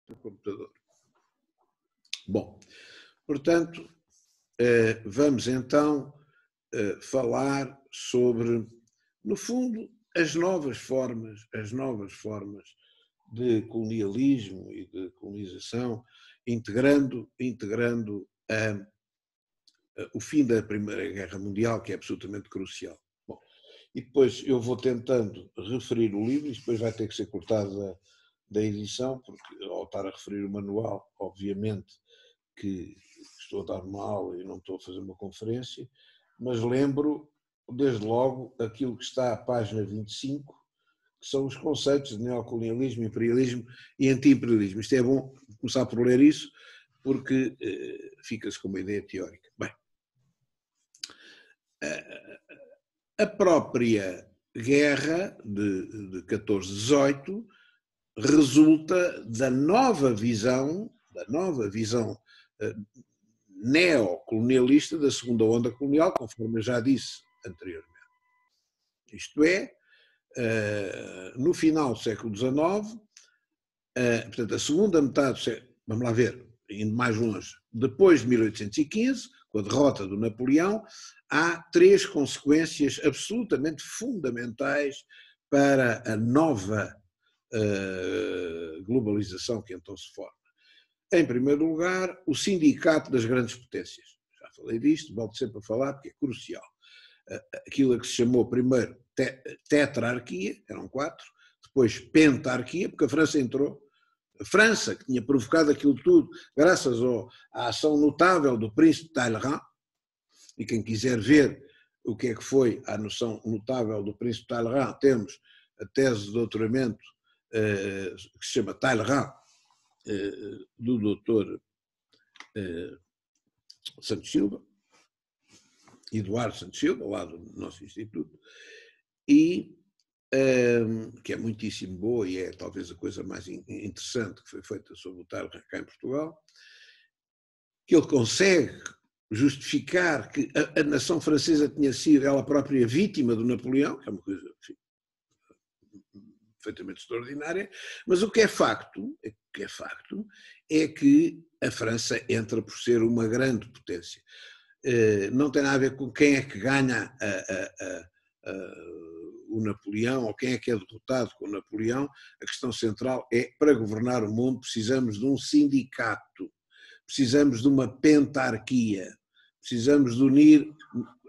no computador. Bom, portanto, vamos então falar sobre, no fundo, as novas formas de colonialismo e de colonização, integrando o fim da Primeira Guerra Mundial, que é absolutamente crucial. Bom, e depois eu vou tentando referir o livro, isto depois vai ter que ser cortado da edição, porque ao estar a referir o manual, obviamente que estou a dar uma aula e não estou a fazer uma conferência, mas lembro, desde logo, aquilo que está à página 25, que são os conceitos de neocolonialismo, imperialismo e anti-imperialismo. Isto é bom começar por ler isso, porque fica-se com uma ideia teórica. Bem, a própria guerra de 14-18 resulta da nova visão neocolonialista da segunda onda colonial, conforme eu já disse anteriormente. Isto é, no final do século XIX, portanto, a segunda metade do século, vamos lá ver, indo mais longe, depois de 1815, com a derrota do Napoleão, há três consequências absolutamente fundamentais para a nova globalização que então se forma. Em primeiro lugar, o sindicato das grandes potências. Já falei disto, volto sempre a falar porque é crucial. Aquilo a que se chamou primeiro tetrarquia, eram 4, depois pentarquia, porque a França entrou. A França, que tinha provocado aquilo tudo, graças à ação notável do príncipe Talleyrand, e quem quiser ver o que é que foi a noção notável do príncipe Talleyrand, temos a tese de doutoramento que se chama Talleyrand, do doutor Santos Silva, Eduardo Santos Silva, lá do nosso instituto, e que é muitíssimo boa e é talvez a coisa mais interessante que foi feita sobre o Talleyrand cá em Portugal, que ele consegue justificar que a nação francesa tinha sido ela própria vítima do Napoleão, que é uma coisa, enfim, perfeitamente extraordinária, mas o que é facto é que a França entra por ser uma grande potência. Não tem nada a ver com quem é que ganha o Napoleão ou quem é que é derrotado com o Napoleão. A questão central é, para governar o mundo precisamos de um sindicato, precisamos de uma pentarquia, precisamos de unir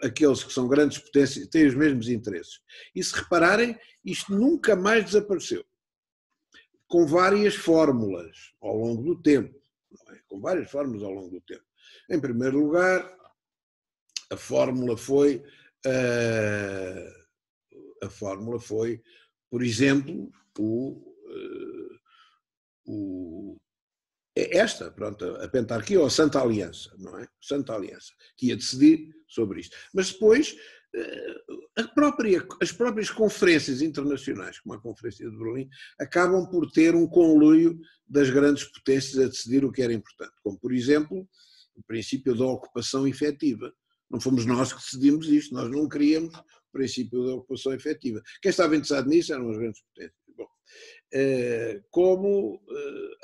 aqueles que são grandes potências e têm os mesmos interesses. E se repararem, isto nunca mais desapareceu, com várias fórmulas ao longo do tempo, com várias fórmulas ao longo do tempo. Em primeiro lugar, a fórmula foi, por exemplo, esta, pronto, a pentarquia ou a Santa Aliança, não é? Santa Aliança, que ia decidir sobre isto. Mas depois, as próprias conferências internacionais, como a Conferência de Berlim, acabam por ter um conluio das grandes potências a decidir o que era importante, como, por exemplo, o princípio da ocupação efetiva. Não fomos nós que decidimos isto, nós não queríamos o princípio da ocupação efetiva. Quem estava interessado nisso eram as grandes potências. Bom, como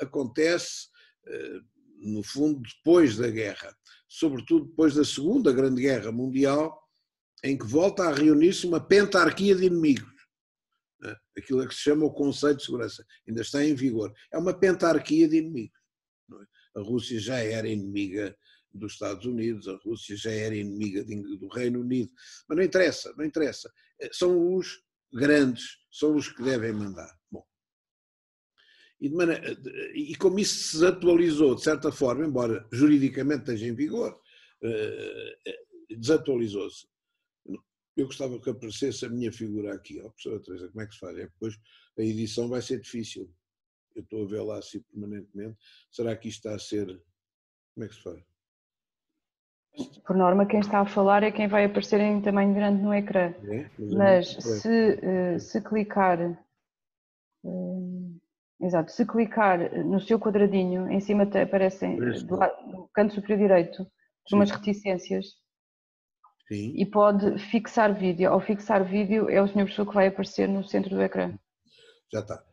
acontece, no fundo, depois da guerra, sobretudo depois da Segunda Grande Guerra Mundial, em que volta a reunir-se uma pentarquia de inimigos. Aquilo é que se chama o conceito de segurança, ainda está em vigor. É uma pentarquia de inimigos. Não é? A Rússia já era inimiga dos Estados Unidos, a Rússia já era inimiga do Reino Unido, mas não interessa, não interessa. São os grandes, são os que devem mandar. Bom, e como isso se desatualizou, de certa forma, embora juridicamente esteja em vigor, desatualizou-se. Eu gostava que aparecesse a minha figura aqui, ó, professora Teresa, como é que se faz? É que depois a edição vai ser difícil. Eu estou a ver lá assim permanentemente. Será que isto está a ser... Como é que se faz? Por norma, quem está a falar é quem vai aparecer em tamanho grande no ecrã. Mas se clicar... exato, se clicar no seu quadradinho, em cima aparecem do canto superior direito umas reticências. Sim. E pode fixar vídeo. Ao fixar vídeo é o senhor professor que vai aparecer no centro do ecrã. Já está.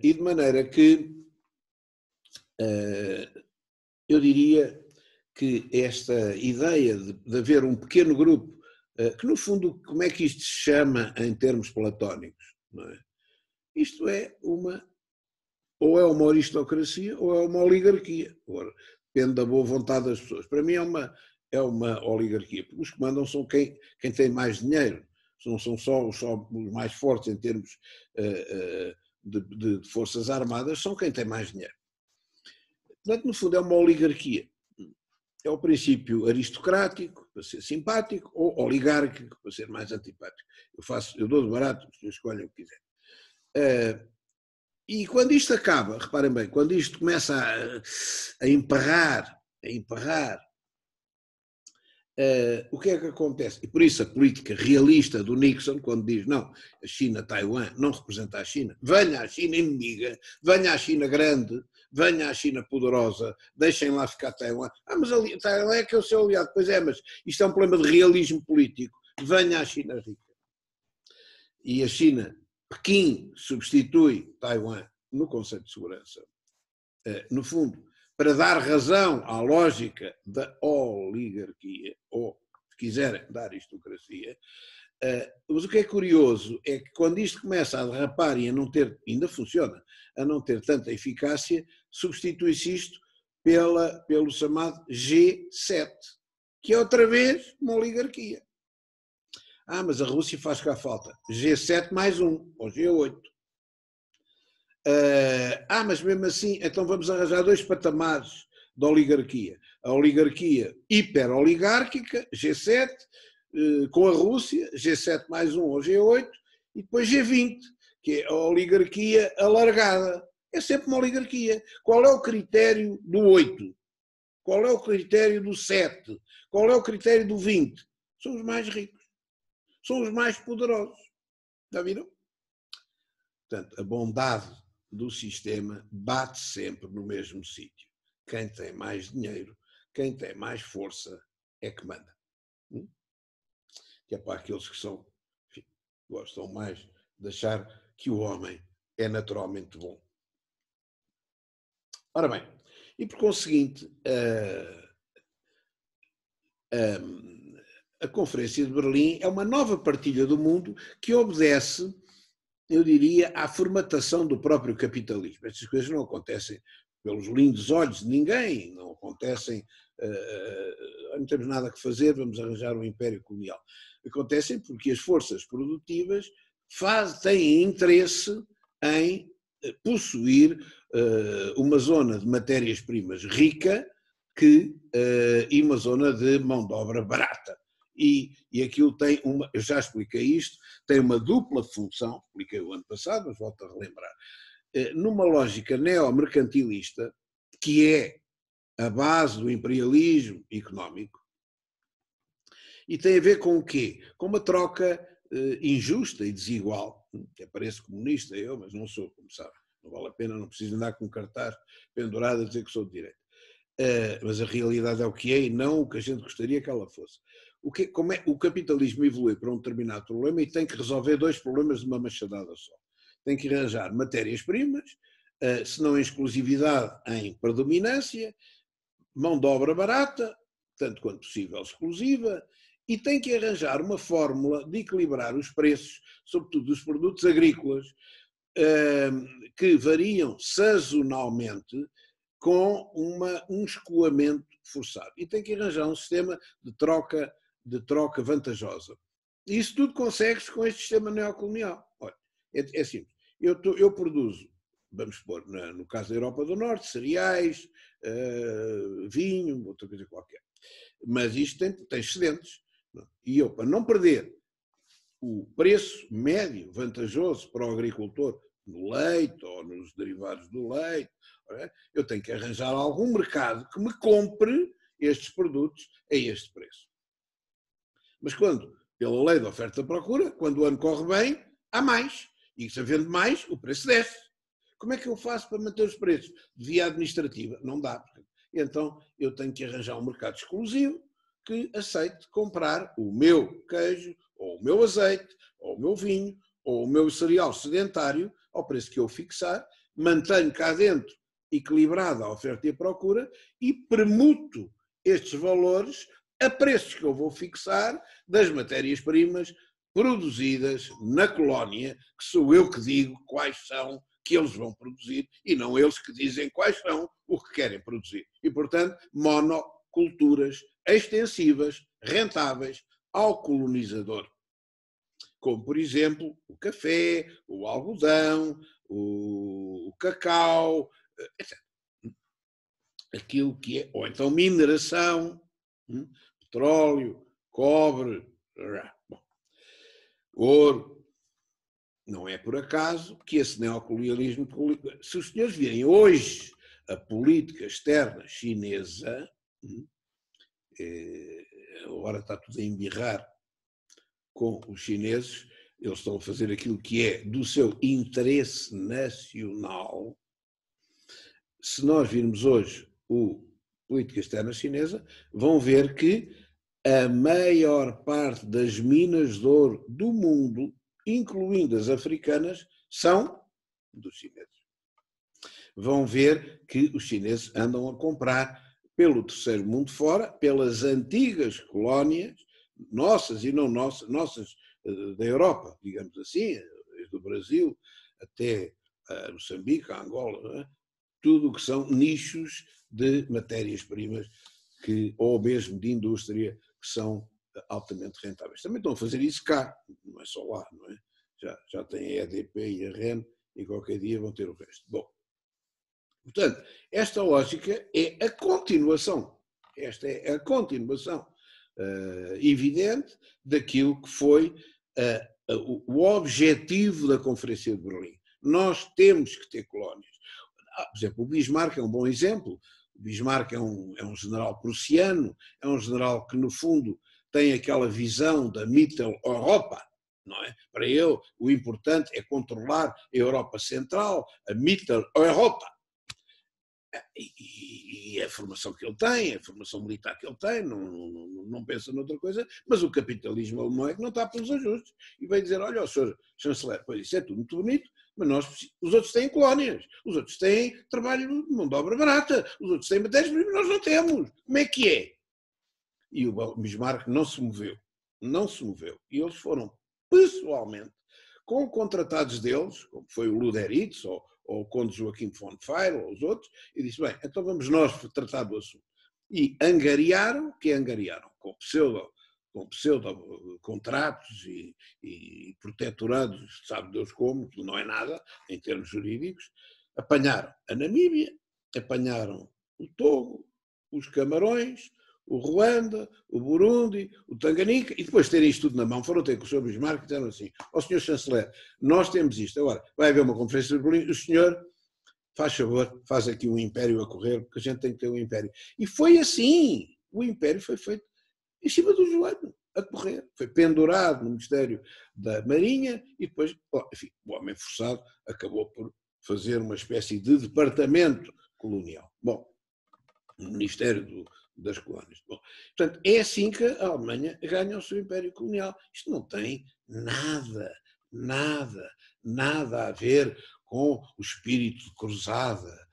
E de maneira que eu diria que esta ideia de haver um pequeno grupo, que no fundo, como é que isto se chama em termos platónicos? Não é? Isto é ou é uma aristocracia ou é uma oligarquia. Agora, depende da boa vontade das pessoas. Para mim é uma oligarquia, porque os que mandam são quem tem mais dinheiro, não são só os mais fortes em termos de forças armadas, são quem tem mais dinheiro. Portanto, no fundo, é uma oligarquia. É o princípio aristocrático, para ser simpático, ou oligárquico, para ser mais antipático. Eu dou de barato, vocês escolhem o que quiserem. E quando isto acaba, reparem bem, quando isto começa a emperrar, o que é que acontece? E por isso a política realista do Nixon, quando diz não, a China-Taiwan não representa a China, venha a China inimiga, venha a China grande, venha a China poderosa, deixem lá ficar Taiwan. Mas Taiwan é que é o seu aliado. Pois é, mas isto é um problema de realismo político. Venha a China rica. E a China, Pequim substitui Taiwan no conceito de segurança. No fundo, para dar razão à lógica da oligarquia, ou, se quiserem, da aristocracia. Mas o que é curioso é que quando isto começa a derrapar e a não ter, ainda funciona, a não ter tanta eficácia, substitui-se isto pelo chamado G7, que é outra vez uma oligarquia. Mas a Rússia faz cá falta. G7 mais um, ou G8. Mas mesmo assim, então vamos arranjar dois patamares de oligarquia. A oligarquia hiper-oligárquica, G7, com a Rússia, G7 mais um ou G8, e depois G20, que é a oligarquia alargada. É sempre uma oligarquia. Qual é o critério do 8? Qual é o critério do 7? Qual é o critério do 20? São os mais ricos. São os mais poderosos. Já viram? Portanto, a bondade do sistema bate sempre no mesmo sítio. Quem tem mais dinheiro, quem tem mais força é que manda. Que é para aqueles que gostam mais de achar que o homem é naturalmente bom. Ora bem, e por conseguinte, a Conferência de Berlim é uma nova partilha do mundo que obedece, eu diria, à formatação do próprio capitalismo. Estas coisas não acontecem pelos lindos olhos de ninguém, não acontecem, não temos nada que fazer, vamos arranjar um império colonial. Acontecem porque as forças produtivas têm interesse em possuir uma zona de matérias-primas rica e uma zona de mão de obra barata. E aquilo tem eu já expliquei isto, tem uma dupla função, expliquei o ano passado, mas volto a relembrar, numa lógica neomercantilista, que é a base do imperialismo económico, e tem a ver com o quê? Com uma troca injusta e desigual. Até pareço comunista mas não sou, como sabe. Não vale a pena, não preciso andar com um cartaz pendurado a dizer que sou de direita. Mas a realidade é o que é e não o que a gente gostaria que ela fosse. O capitalismo evolui para um determinado problema e tem que resolver dois problemas de uma machadada só. Tem que arranjar matérias-primas, se não em exclusividade, em predominância, mão de obra barata, tanto quanto possível exclusiva, e tem que arranjar uma fórmula de equilibrar os preços, sobretudo dos produtos agrícolas, que variam sazonalmente com um escoamento forçado. E tem que arranjar um sistema de troca vantajosa. E isso tudo consegue-se com este sistema neocolonial. Olha, é simples. Eu produzo, vamos supor, no caso da Europa do Norte, cereais, vinho, outra coisa qualquer. Mas isto tem excedentes. E eu, para não perder o preço médio vantajoso para o agricultor no leite ou nos derivados do leite, eu tenho que arranjar algum mercado que me compre estes produtos a este preço. Mas pela lei da oferta e procura, quando o ano corre bem, há mais. E se havendo mais, o preço desce. Como é que eu faço para manter os preços? Via administrativa? Não dá. Então, eu tenho que arranjar um mercado exclusivo que aceite comprar o meu queijo, ou o meu azeite, ou o meu vinho, ou o meu cereal sedentário, ao preço que eu fixar, mantenho cá dentro equilibrada a oferta e a procura e permuto estes valores a preços que eu vou fixar das matérias-primas produzidas na colónia, que sou eu que digo quais são que eles vão produzir e não eles que dizem quais são o que querem produzir. E, portanto, monoculturas extensivas, rentáveis ao colonizador. Como, por exemplo, o café, o algodão, o cacau, etc. Aquilo que é, ou então mineração, petróleo, cobre, bom, ouro. Não é por acaso que esse neocolonialismo... Se os senhores virem hoje a política externa chinesa, agora está tudo a embirrar com os chineses, eles estão a fazer aquilo que é do seu interesse nacional. Se nós virmos hoje a política externa chinesa, vão ver que a maior parte das minas de ouro do mundo, incluindo as africanas, são dos chineses. Vão ver que os chineses andam a comprar pelo terceiro mundo fora, pelas antigas colónias, nossas e não nossas, nossas da Europa, digamos assim, desde o Brasil até Moçambique, a Angola, tudo o que são nichos de matérias-primas ou mesmo de indústria que são altamente rentáveis. Também estão a fazer isso cá, não é só lá, não é? Já tem a EDP e a REN e qualquer dia vão ter o resto. Bom, portanto, esta lógica é a continuação. Esta é a continuação evidente daquilo que foi o objetivo da Conferência de Berlim. Nós temos que ter colónias. Por exemplo, o Bismarck é um bom exemplo. O Bismarck é um general prussiano, é um general que, no fundo, tem aquela visão da Mitteleuropa, não é? Para ele, o importante é controlar a Europa Central, a Mitteleuropa. E a formação que ele tem, a formação militar que ele tem, não pensa noutra coisa, mas o capitalismo alemão é que não está pelos ajustes. E vai dizer, olha, o senhor chanceler, pois isso é tudo muito bonito, mas os outros têm colónias, os outros têm trabalho de mão de obra barata, os outros têm matérias-primas, nós não temos. Como é que é? E o Bismarck não se moveu. E eles foram pessoalmente, com contratados deles, como foi o Luderitz, ou o conde Joaquim von Feil, ou os outros, e disse, bem, então vamos nós tratar do assunto. E angariaram, com pseudo-contratos e protetorados, sabe Deus como, que não é nada, em termos jurídicos, apanharam a Namíbia, apanharam o Togo, os Camarões, o Ruanda, o Burundi, o Tanganica, e depois de terem isto tudo na mão, foram ter com o Sr. Bismarck e disseram assim, ó Sr. Chanceler, nós temos isto, agora vai haver uma conferência de Berlim, o senhor, faz favor, faz aqui um império a correr, porque a gente tem que ter um império. E foi assim, o império foi feito em cima do joelho, a correr, foi pendurado no Ministério da Marinha e depois, enfim, o homem forçado acabou por fazer uma espécie de departamento colonial. Bom, o Ministério das colónias. Bom, portanto, é assim que a Alemanha ganha o seu império colonial. Isto não tem nada a ver com o espírito de cruzada,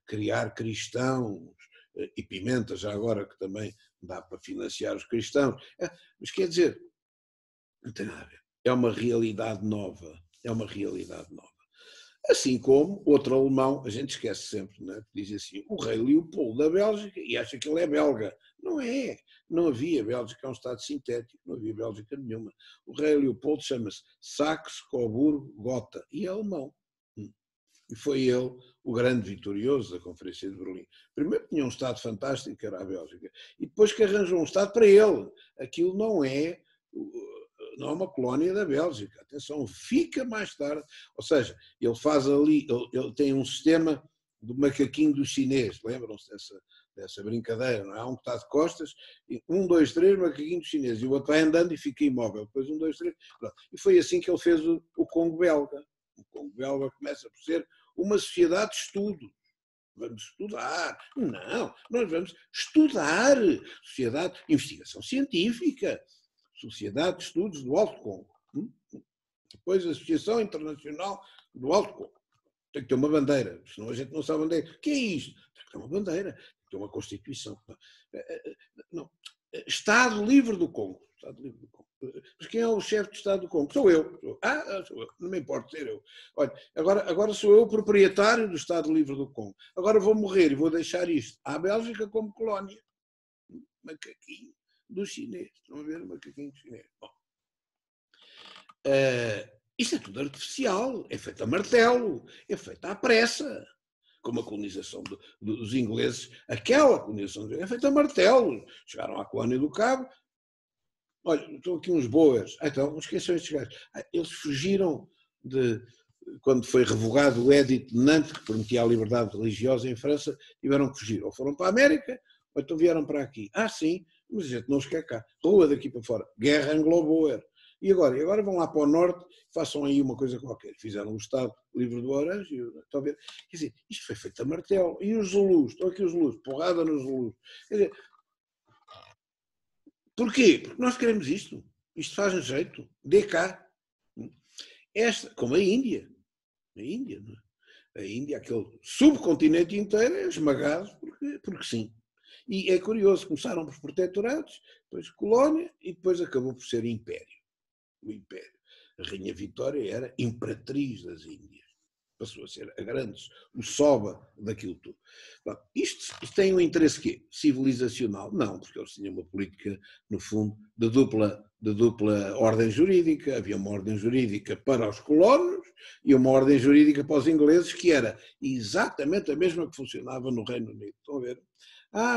criar cristãos, e Pimenta, já agora, que também dá para financiar os cristãos. Mas quer dizer, não tem nada a ver. É uma realidade nova. Assim como outro alemão, a gente esquece sempre, não é? Diz assim, o rei Leopoldo da Bélgica, e acha que ele é belga. Não é. Não havia. Bélgica é um Estado sintético, não havia Bélgica nenhuma. O rei Leopoldo chama-se Saxe-Coburgo-Gotha e é alemão. E foi ele o grande vitorioso da Conferência de Berlim. Primeiro tinha um Estado fantástico, que era a Bélgica, e depois que arranjou um Estado para ele. Aquilo não é uma colónia da Bélgica. Atenção, fica mais tarde. Ou seja, ele faz ali, ele tem um sistema do macaquinho do chinês. Lembram-se dessa brincadeira, não é? Há um que está de costas, e 1, 2, 3, macaquinho do chinês, e o outro vai andando e fica imóvel. Depois 1, 2, 3. Pronto. E foi assim que ele fez o Congo belga. O Congo belga começa por ser uma sociedade de estudo. Vamos estudar. Não, nós vamos estudar. Sociedade, investigação científica. Sociedade de Estudos do Alto Congo. Depois a Associação Internacional do Alto Congo. Tem que ter uma bandeira, senão a gente não sabe onde é. O que é isto? Tem que ter uma bandeira, tem que ter uma Constituição. Não. Estado Livre do Congo. Estado Livre do Congo. Mas quem é o chefe de Estado do Congo? Sou eu. Sou eu. Não me importa ser eu. Olha, agora sou eu o proprietário do Estado Livre do Congo. Agora vou morrer e vou deixar isto à Bélgica como colónia. Macaquinho do chinês. Estão a ver o macaquinho do chinês? Bom. Isto é tudo artificial. É feito a martelo. É feito à pressa. Como a colonização dos ingleses. Aquela colonização é feita a martelo. Chegaram à colónia do Cabo. Olha, estão aqui uns boas. Então, não esqueçam estes gajos. Eles fugiram quando foi revogado o Edito de Nantes, que prometia a liberdade religiosa em França, tiveram que fugir. Ou foram para a América, ou então vieram para aqui. Sim, mas a gente não os quer cá. Rua daqui para fora. Guerra Anglo-Boer. E agora vão lá para o norte, façam aí uma coisa qualquer. Fizeram o Estado Livre do Orange, estão a ver? Quer dizer, isto foi feito a martelo. E os Zulus? Estão aqui os Zulus, porrada nos Zulus. Quer dizer, porquê? Porque nós queremos isto. Isto faz jeito. Dê cá. Como a Índia. A Índia, não é? A Índia, aquele subcontinente inteiro, é esmagado porque sim. E é curioso, começaram por protetorados, depois colónia e depois acabou por ser império. O império. A Rainha Vitória era imperatriz das Índias. Passou a ser a grande, o soba daquilo tudo. Bom, isto tem um interesse quê? Civilizacional? Não, porque eles tinham uma política, no fundo, de dupla ordem jurídica. Havia uma ordem jurídica para os colonos e uma ordem jurídica para os ingleses, que era exatamente a mesma que funcionava no Reino Unido. Estão a ver?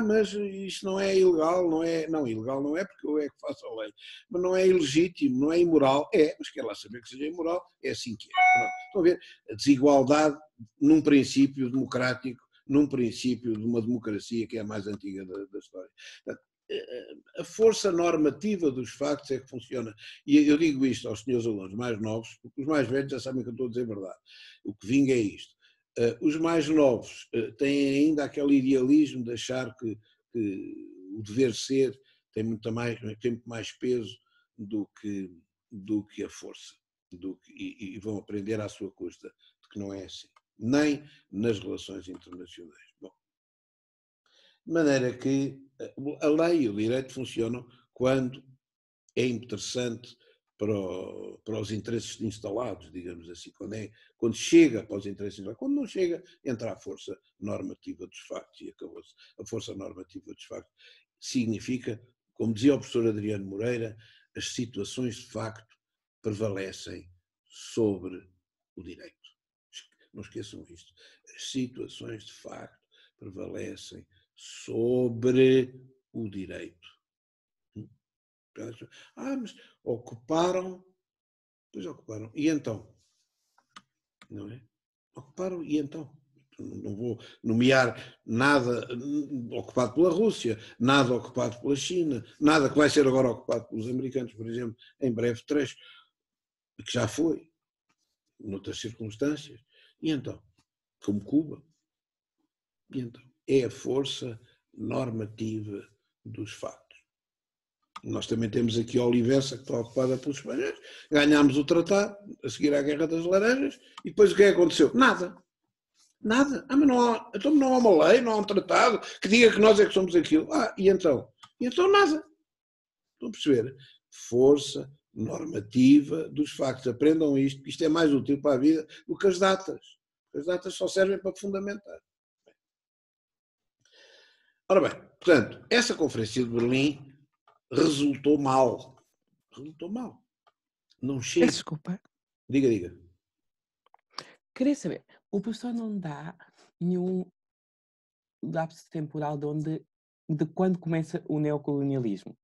Mas isto não é ilegal, não é... Não, ilegal não é porque eu é que faço a lei. Mas não é ilegítimo, não é imoral. Mas quer lá saber que seja imoral, é assim que é. Pronto. Estão a ver? A desigualdade num princípio democrático, num princípio de uma democracia que é a mais antiga da história. Portanto, a força normativa dos factos é que funciona. E eu digo isto aos senhores alunos mais novos, porque os mais velhos já sabem que eu estou a dizer a verdade. O que vinga é isto. Os mais novos têm ainda aquele idealismo de achar que o dever ser tem muito mais peso do que a força. E vão aprender à sua custa de que não é assim. Nem nas relações internacionais. Bom, de maneira que a lei e o direito funcionam quando é interessante para os interesses instalados, digamos assim, quando chega para os interesses instalados. Quando não chega, entra a força normativa dos factos e acabou-se. A força normativa dos factos significa, como dizia o professor Adriano Moreira, as situações de facto prevalecem sobre o direito. Não esqueçam isto. As situações de facto prevalecem sobre o direito. Mas ocuparam, pois ocuparam, e então? Não é? Ocuparam, e então? Não vou nomear nada ocupado pela Rússia, nada ocupado pela China, nada que vai ser agora ocupado pelos americanos, por exemplo, em breve trecho, que já foi, noutras circunstâncias. E então? Como Cuba. E então? É a força normativa dos factos. Nós também temos aqui a Olivença, que está ocupada pelos espanhóis, ganhámos o tratado, a seguir à Guerra das Laranjas, e depois o que é que aconteceu? Nada. Nada. Mas então não há uma lei, não há um tratado que diga que nós é que somos aquilo. E então? E então nada. Estão a perceber? Força normativa dos factos. Aprendam isto, que isto é mais útil para a vida do que as datas. As datas só servem para fundamentar. Ora bem, portanto, essa Conferência de Berlim resultou mal. Resultou mal. Não chega. Desculpa. Diga. Queria saber, o professor não dá nenhum lapso temporal de quando começa o neocolonialismo.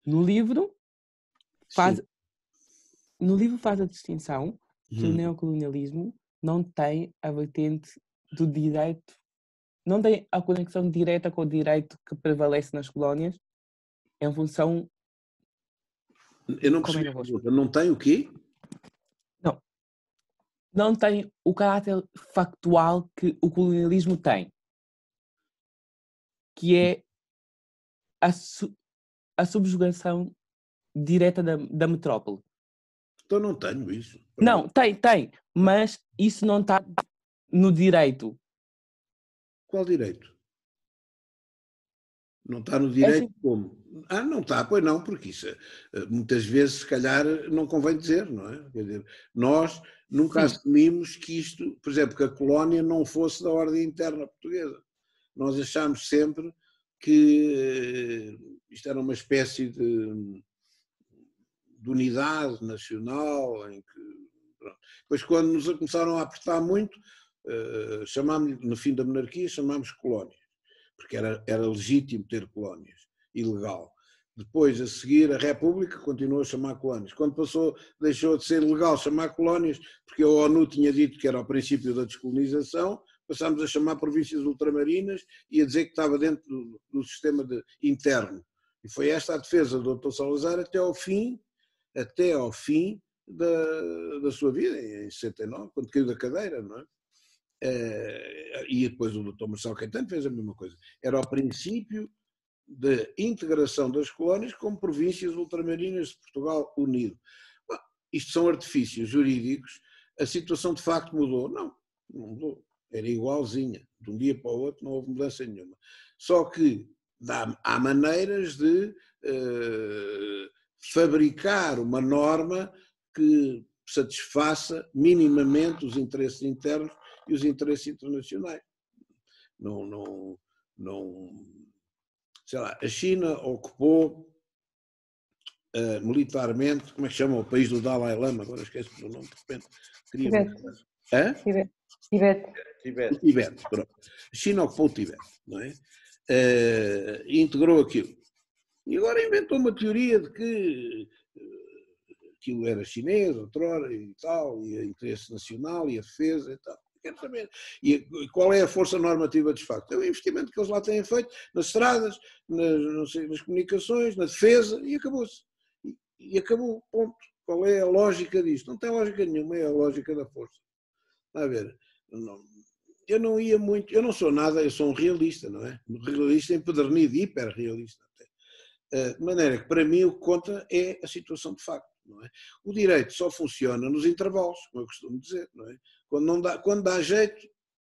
No livro faz a distinção que o neocolonialismo não tem a vertente do direito, não tem a conexão direta com o direito que prevalece nas colónias em função... Eu não percebi. Não tem o quê? Não tem o caráter factual que o colonialismo tem, que é a subjugação direta da metrópole. Então não tenho isso. Não, tem, mas isso não está no direito. Qual direito? Não está no direito assim. Como? Não está, pois não, porque isso muitas vezes, se calhar, não convém dizer, não é? Quer dizer, nós nunca assumimos que isto, por exemplo, que a colónia não fosse da ordem interna portuguesa. Nós achámos sempre que isto era uma espécie de unidade nacional, em que... Pronto. Depois, quando nos começaram a apertar muito, chamámos, no fim da monarquia, chamámos colónias, porque era legítimo ter colónias, ilegal. Depois, a seguir, a República continuou a chamar colónias. Quando deixou de ser legal chamar colónias, porque a ONU tinha dito que era o princípio da descolonização, passámos a chamar províncias ultramarinas e a dizer que estava dentro do sistema interno. E foi esta a defesa do Dr. Salazar até ao fim da sua vida, em 69, quando caiu da cadeira, não é? E depois o Dr. Marcelo Caetano fez a mesma coisa. Era o princípio da integração das colónias como províncias ultramarinas de Portugal unido. Bom, isto são artifícios jurídicos, a situação de facto mudou? Não mudou. Era igualzinha. De um dia para o outro não houve mudança nenhuma. Só que há maneiras de fabricar uma norma que satisfaça minimamente os interesses internos e os interesses internacionais. Não, sei lá, a China ocupou militarmente, como é que chama o país do Dalai Lama? Agora esqueço o nome, de repente. Tibete. O Tibete, pronto. A China ocupou o Tibete, não é? E integrou aquilo. E agora inventou uma teoria de que aquilo era chinês, outrora e tal, e o interesse nacional e a defesa e tal. Quero saber. E qual é a força normativa de facto? É o investimento que eles lá têm feito nas estradas, nas comunicações, na defesa, e acabou-se. E acabou, ponto. Qual é a lógica disto? Não tem lógica nenhuma, é a lógica da força. Está a ver? Eu não ia muito, eu não sou nada, eu sou um realista, não é? Um realista empedernido, hiperrealista até. De maneira que para mim o que conta é a situação de facto. Não é? O direito só funciona nos intervalos, como eu costumo dizer, não é? Quando dá jeito,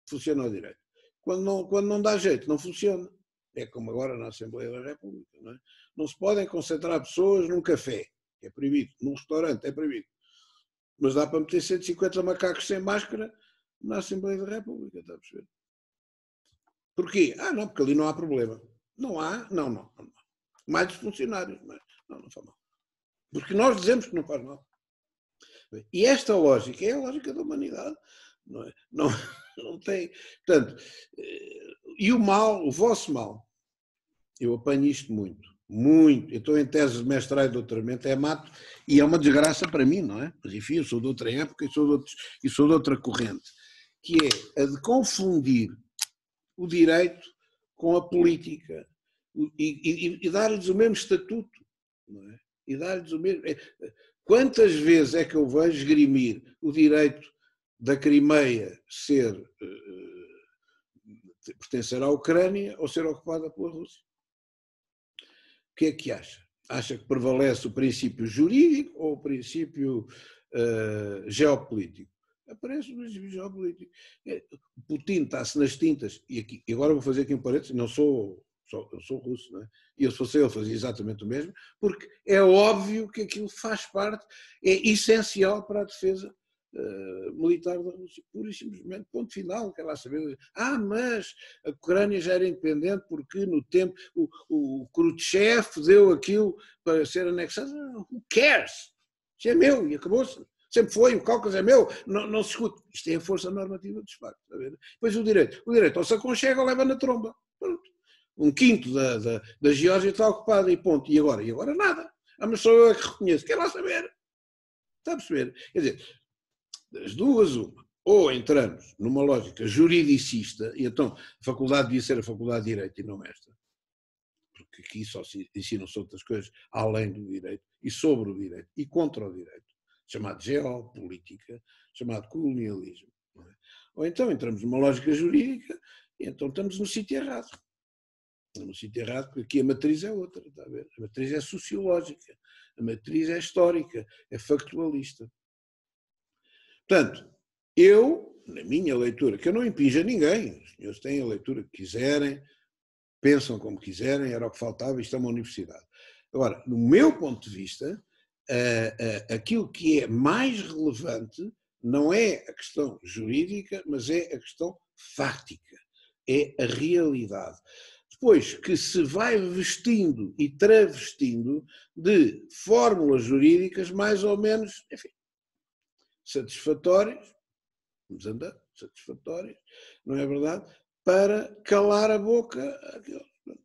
funciona o direito. Quando não dá jeito, não funciona. É como agora na Assembleia da República. Não é? Não se podem concentrar pessoas num café, é proibido, num restaurante, é proibido. Mas dá para meter 150 macacos sem máscara na Assembleia da República, está a perceber? Porquê? Não, porque ali não há problema. Não há? Não. Mais dos funcionários, mas não faz mal. Porque nós dizemos que não faz mal. E esta lógica é a lógica da humanidade. Não é? Não tem. Portanto, e o mal, o vosso mal, eu apanho isto muito. Eu estou em tese de mestrado e doutoramento, é mato, e é uma desgraça para mim, não é? Mas enfim, eu sou de outra época e sou de outra corrente, que é a de confundir o direito com a política e dar-lhes o mesmo estatuto, não é? E dar-lhes o mesmo... Quantas vezes é que eu vejo esgrimir o direito da Crimeia pertencer à Ucrânia ou ser ocupada pela Rússia? O que é que acha? Acha que prevalece o princípio jurídico ou o princípio geopolítico? Aparece o princípio geopolítico. Putin está-se nas tintas, e agora vou fazer aqui um parênteses, eu sou russo, não é? E eu, se fosse eu, fazia exatamente o mesmo, porque é óbvio que aquilo faz parte, é essencial para a defesa militar da Rússia, pura e simplesmente, ponto final, quer lá saber. Mas a Ucrânia já era independente porque no tempo o Khrushchev deu aquilo para ser anexado. Who cares? Isso é meu e acabou-se. Sempre foi, o Cáucaso é meu, não se escute. Isto é a força normativa dos factos. Depois o direito ou se aconchega ou leva na tromba. Pronto. 1/5 da Geórgia está ocupada e ponto. E agora nada. Mas sou eu que reconheço. Quer lá saber? Está a perceber? Quer dizer, das duas, uma. Ou entramos numa lógica juridicista, e então a faculdade devia ser a faculdade de Direito e não esta. Porque aqui só se ensinam-se outras coisas além do direito, e sobre o direito, e contra o direito. Chamado geopolítica, chamado colonialismo. Não é? Ou então entramos numa lógica jurídica e então estamos no sítio errado. No sítio errado, porque aqui a matriz é outra, está a ver? A matriz é sociológica, a matriz é histórica, é factualista. Portanto, eu na minha leitura, que eu não impinjo a ninguém, os senhores têm a leitura que quiserem, pensam como quiserem, era o que faltava, isto é uma universidade. Agora, no meu ponto de vista, aquilo que é mais relevante não é a questão jurídica, mas é a questão fática, é a realidade. Depois que se vai vestindo e travestindo de fórmulas jurídicas mais ou menos, enfim, satisfatórias, vamos andar, satisfatórias, não é verdade? Para calar a boca.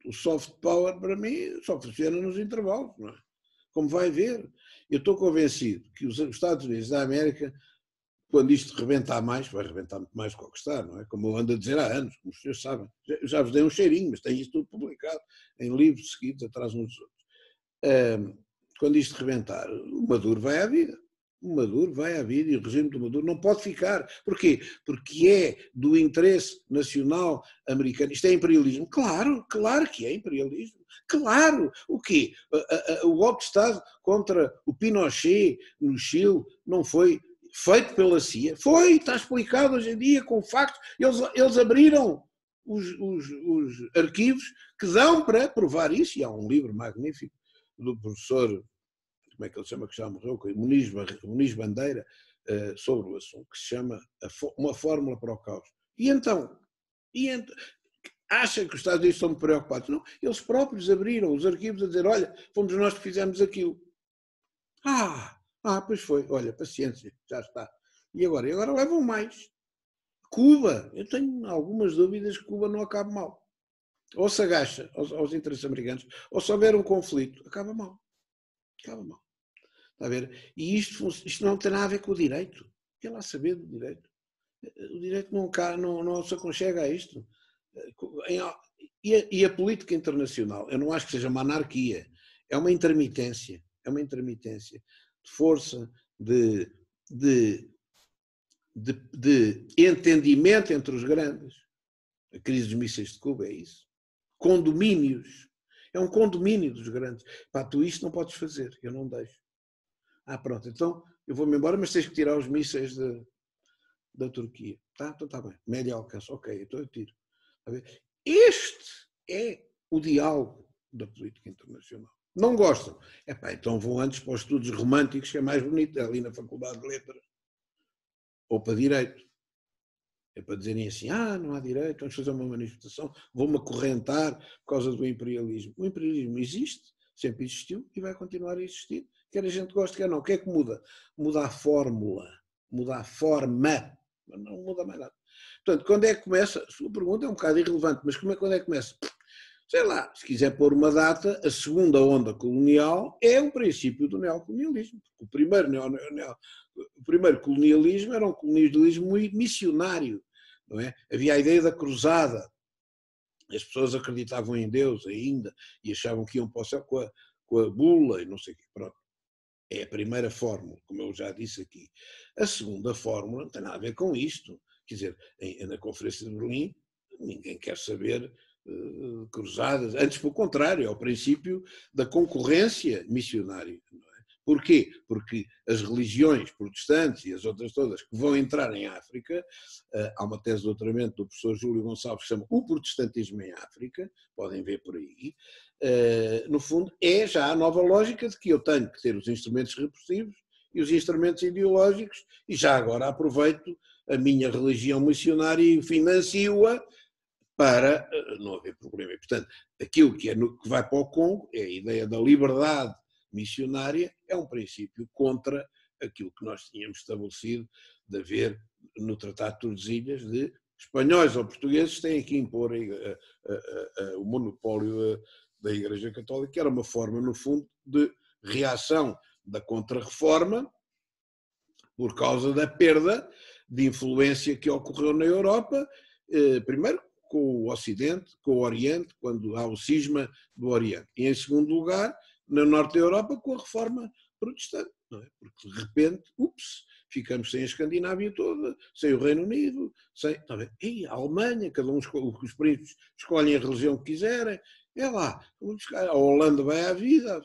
O soft power, para mim, só funciona nos intervalos, não é? Como vai ver. Eu estou convencido que os Estados Unidos da América, quando isto rebentar mais, vai rebentar muito mais do que está, não é? Como eu ando a dizer há anos, como os senhores sabem. Já vos dei um cheirinho, mas tem isto tudo publicado em livros seguidos, atrás uns dos outros. Quando isto rebentar, o Maduro vai à vida. O Maduro vai à vida e o regime do Maduro não pode ficar. Porquê? Porque é do interesse nacional americano. Isto é imperialismo? Claro, claro que é imperialismo. Claro! O quê? O golpe de Estado contra o Pinochet no Chile não foi feito pela CIA? Foi, está explicado hoje em dia com factos. Eles abriram os arquivos que dão para provar isso, e há um livro magnífico do professor, como é que ele chama, que já morreu, Muniz Bandeira, sobre o assunto, que se chama Uma Fórmula para o Caos. E então acham que os Estados Unidos estão preocupados? Não, eles próprios abriram os arquivos a dizer, olha, fomos nós que fizemos aquilo. Pois foi, olha, paciência, já está. E agora levam mais. Cuba, eu tenho algumas dúvidas que Cuba não acabe mal. Ou se agacha aos interesses americanos, ou se houver um conflito, acaba mal. Acaba mal. Está a ver? E isto não tem nada a ver com o direito. Quer lá saber do direito? O direito não se aconchega a isto. E a política internacional, eu não acho que seja uma anarquia, é uma intermitência. É uma intermitência de força, de entendimento entre os grandes. A crise dos mísseis de Cuba é isso. Condomínios. É um condomínio dos grandes. Tu isto não podes fazer, eu não deixo. Pronto, então eu vou-me embora, mas tens que tirar os mísseis da Turquia. Então está bem, médio alcance, ok, então eu tiro. Este é o diálogo da política internacional. Não gostam? Então vão antes para os estudos românticos, que é mais bonito, ali na Faculdade de Letras. Ou para Direito. É para dizerem assim, não há direito, vamos fazer uma manifestação, vou-me acorrentar por causa do imperialismo. O imperialismo existe, sempre existiu e vai continuar a existir. Quer a gente goste, quer não. O que é que muda? Muda a fórmula, muda a forma, mas não muda mais nada. Portanto, quando é que começa? A sua pergunta é um bocado irrelevante, mas quando é que começa? Sei lá, se quiser pôr uma data, a segunda onda colonial é o princípio do neocolonialismo. O primeiro colonialismo era um colonialismo muito missionário, não é? Havia a ideia da cruzada. As pessoas acreditavam em Deus ainda e achavam que iam para o céu com a bula e não sei o quê. Pronto. É a primeira fórmula, como eu já disse aqui. A segunda fórmula não tem nada a ver com isto. Quer dizer, na Conferência de Berlim, ninguém quer saber cruzadas. Antes, pelo contrário, é o princípio da concorrência missionária. Não é? Porquê? Porque as religiões protestantes e as outras todas que vão entrar em África, há uma tese de doutoramento do professor Júlio Gonçalves que se chama O Protestantismo em África, podem ver por aí, no fundo é já a nova lógica de que eu tenho que ter os instrumentos repressivos e os instrumentos ideológicos e já agora aproveito a minha religião missionária e financio-a para não haver problema. E, portanto, aquilo que vai para o Congo é a ideia da liberdade missionária, é um princípio contra aquilo que nós tínhamos estabelecido de haver no Tratado de Tordesilhas de espanhóis ou portugueses têm que impor o monopólio da Igreja Católica, que era uma forma, no fundo, de reação da Contra-Reforma por causa da perda de influência que ocorreu na Europa, primeiro com o Ocidente, com o Oriente, quando há o cisma do Oriente, e em segundo lugar, no norte da Europa, com a Reforma Protestante, não é? Porque de repente, ficamos sem a Escandinávia toda, sem o Reino Unido, e a Alemanha, cada um os príncipes escolhem a religião que quiserem, lá, a Holanda vai à vida,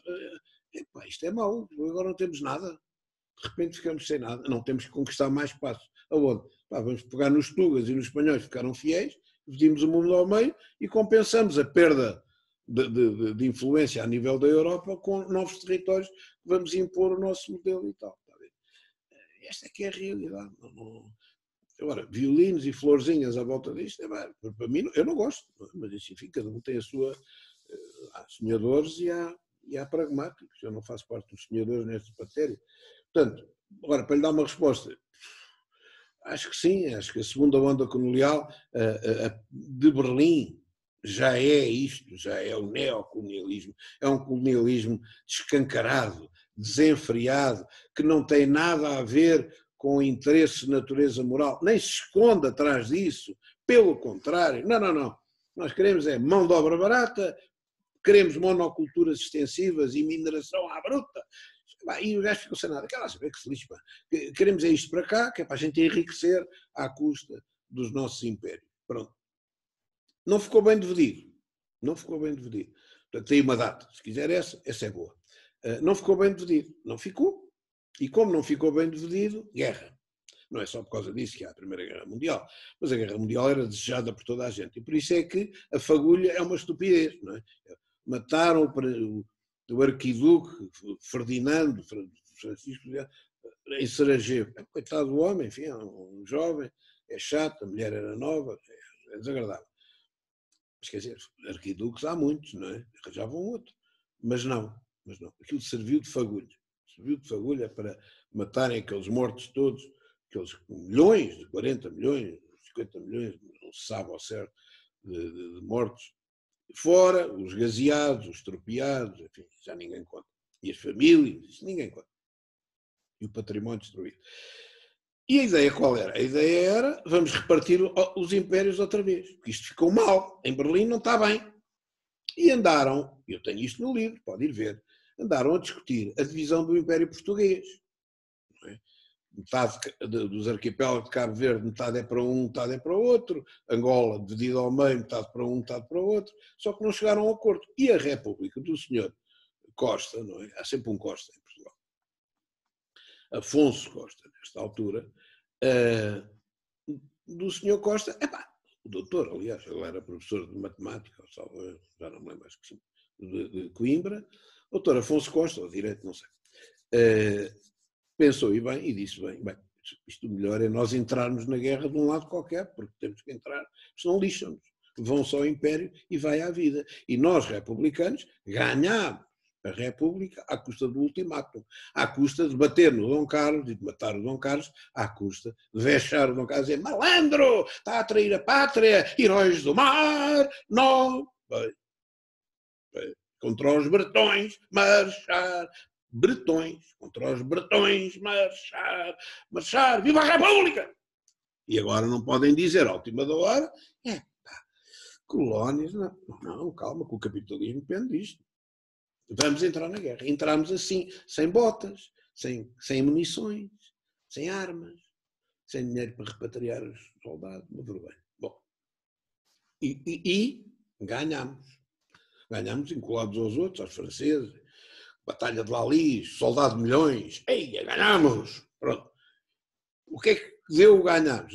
isto é mau, agora não temos nada, de repente ficamos sem nada, não temos que conquistar mais espaço. Aonde? Pá, vamos pegar nos tugas e nos espanhóis que ficaram fiéis, dividimos o mundo ao meio e compensamos a perda de influência a nível da Europa com novos territórios que vamos impor o nosso modelo e tal. Esta é que é a realidade. Agora, violinos e florzinhas à volta disto, para mim, eu não gosto, mas isso, enfim, cada um tem a sua... Há sonhadores e há pragmáticos. Eu não faço parte dos sonhadores nesta matéria. Portanto, agora, para lhe dar uma resposta, acho que sim, acho que a segunda onda colonial de Berlim já é isto, já é o neocolonialismo, é um colonialismo descancarado, desenfreado, que não tem nada a ver com interesse de natureza moral, nem se esconde atrás disso, pelo contrário, não, nós queremos é mão de obra barata, queremos monoculturas extensivas e mineração à bruta, e o gajo ficou sem nada, quer lá saber que se lixe, queremos é isto para cá, que é para a gente enriquecer à custa dos nossos impérios, pronto. Não ficou bem dividido. Portanto, tem uma data. Se quiser essa é boa. Não ficou bem dividido. Não ficou. E como não ficou bem dividido, guerra. Não é só por causa disso que há a Primeira Guerra Mundial. Mas a Guerra Mundial era desejada por toda a gente. E por isso é que a fagulha é uma estupidez. Não é? Mataram o arquiduque Ferdinando Francisco em Sarajevo. Coitado do homem, enfim, é um jovem, é chato, a mulher era nova, é desagradável. Mas quer dizer, arquiduques há muitos, não é? Arranjavam outro. Mas não. Aquilo serviu de fagulha. Serviu de fagulha para matarem aqueles mortos todos, aqueles milhões, de 40 milhões, 50 milhões, não se sabe ao certo, de mortos. Fora os gaseados, os estropiados, enfim, já ninguém conta. E as famílias, isso ninguém conta. E o património destruído. E a ideia qual era? A ideia era, vamos repartir os impérios outra vez, porque isto ficou mal, em Berlim não está bem. E andaram, eu tenho isto no livro, pode ir ver, andaram a discutir a divisão do Império Português. Não é? Metade dos arquipélagos de Cabo Verde, metade é para um, metade é para o outro, Angola dividida ao meio, metade para um, metade para o outro, só que não chegaram a um acordo. E a República do Senhor Costa, não é? Há sempre um Costa em Portugal. Afonso Costa, nesta altura, do senhor Costa, o doutor, aliás, ele era professor de matemática, já não me lembro, acho que sim, de Coimbra, doutor Afonso Costa, ou direito, não sei, pensou e disse bem, isto melhor é nós entrarmos na guerra de um lado qualquer, porque temos que entrar, senão lixam-nos, vão só ao Império e vai à vida. E nós, republicanos, ganhamos a República à custa do ultimátum, à custa de bater no Dom Carlos e de matar o Dom Carlos, à custa de vexar o Dom Carlos e dizer malandro, está a trair a pátria, heróis do mar, não. Contra os bretões, marchar. Bretões, contra os bretões, marchar, viva a República! E agora não podem dizer à última da hora, colónias, não, calma, que o capitalismo depende disto. Vamos entrar na guerra. Entramos assim, sem botas, sem munições, sem armas, sem dinheiro para repatriar os soldados, uma vergonha. Bom, e ganhamos. Ganhamos vinculados aos outros, aos franceses, Batalha de Lalis, Soldado de Milhões, ganhamos! Pronto. O que é que deu ganhamos?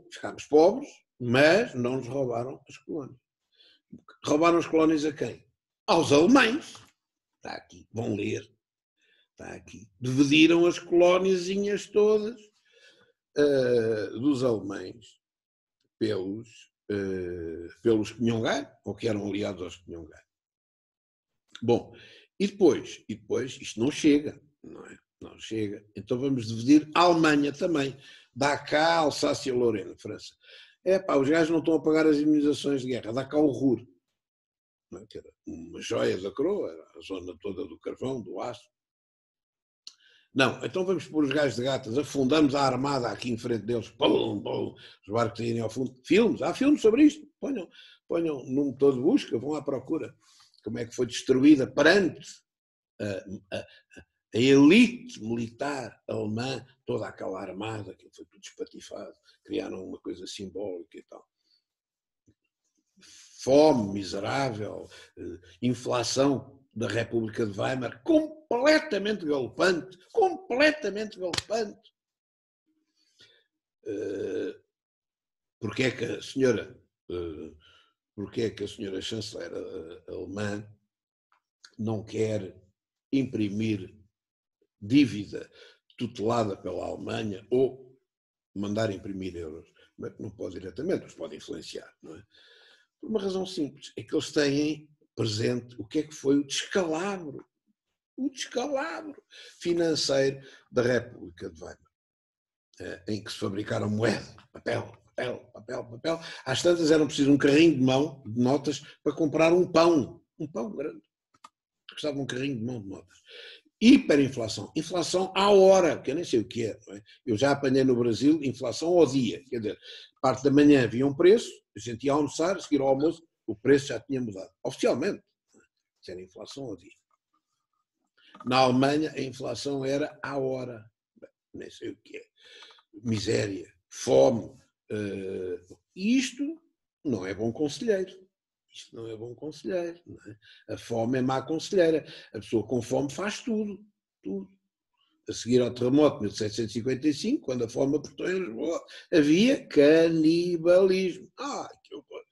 Ficámos pobres, mas não nos roubaram as colónias. Roubaram as colónias a quem? Aos alemães. Está aqui, vão ler. Está aqui. Dividiram as colóniazinhas todas dos alemães pelos Pinhongai, ou que eram aliados aos Pinhongai. Bom, e depois, isto não chega, não é? Não chega. Então vamos dividir a Alemanha também. Dá cá Alsácia-Lorena, França. Os gajos não estão a pagar as indemnizações de guerra. Dá cá o Ruhr. Que era uma joia da coroa, era a zona toda do carvão, do aço. Não, então vamos pôr os gajos de gatas, afundamos a armada aqui em frente deles, pum, os barcos irem ao fundo. Há filmes sobre isto, ponham num motor de busca, vão à procura. Como é que foi destruída perante a elite militar alemã, toda aquela armada, que foi tudo espatifado, criaram uma coisa simbólica e tal. Fome miserável, inflação da República de Weimar, completamente galopante. porque é que a senhora chanceler alemã não quer imprimir dívida tutelada pela Alemanha ou mandar imprimir euros. Não pode diretamente, mas pode influenciar, não é? Por uma razão simples, é que eles têm presente o que é que foi o descalabro financeiro da República de Weimar, em que se fabricaram moeda, papel. Às tantas eram preciso um carrinho de mão de notas para comprar um pão grande. Custava um carrinho de mão de notas. Hiperinflação, inflação à hora, que eu nem sei o que é, não é? Eu já apanhei no Brasil inflação ao dia, quer dizer, parte da manhã havia um preço, a gente ia almoçar, a seguir ao almoço, o preço já tinha mudado, oficialmente, isso era inflação ao dia. Na Alemanha a inflação era à hora, nem sei o que é, miséria, fome, e isto não é bom conselheiro. Isto não é bom conselheiro. Não é? A fome é má conselheira. A pessoa com fome faz tudo. A seguir ao terremoto de 1755, quando a fome apertou em Lisboa, havia canibalismo. Que horror.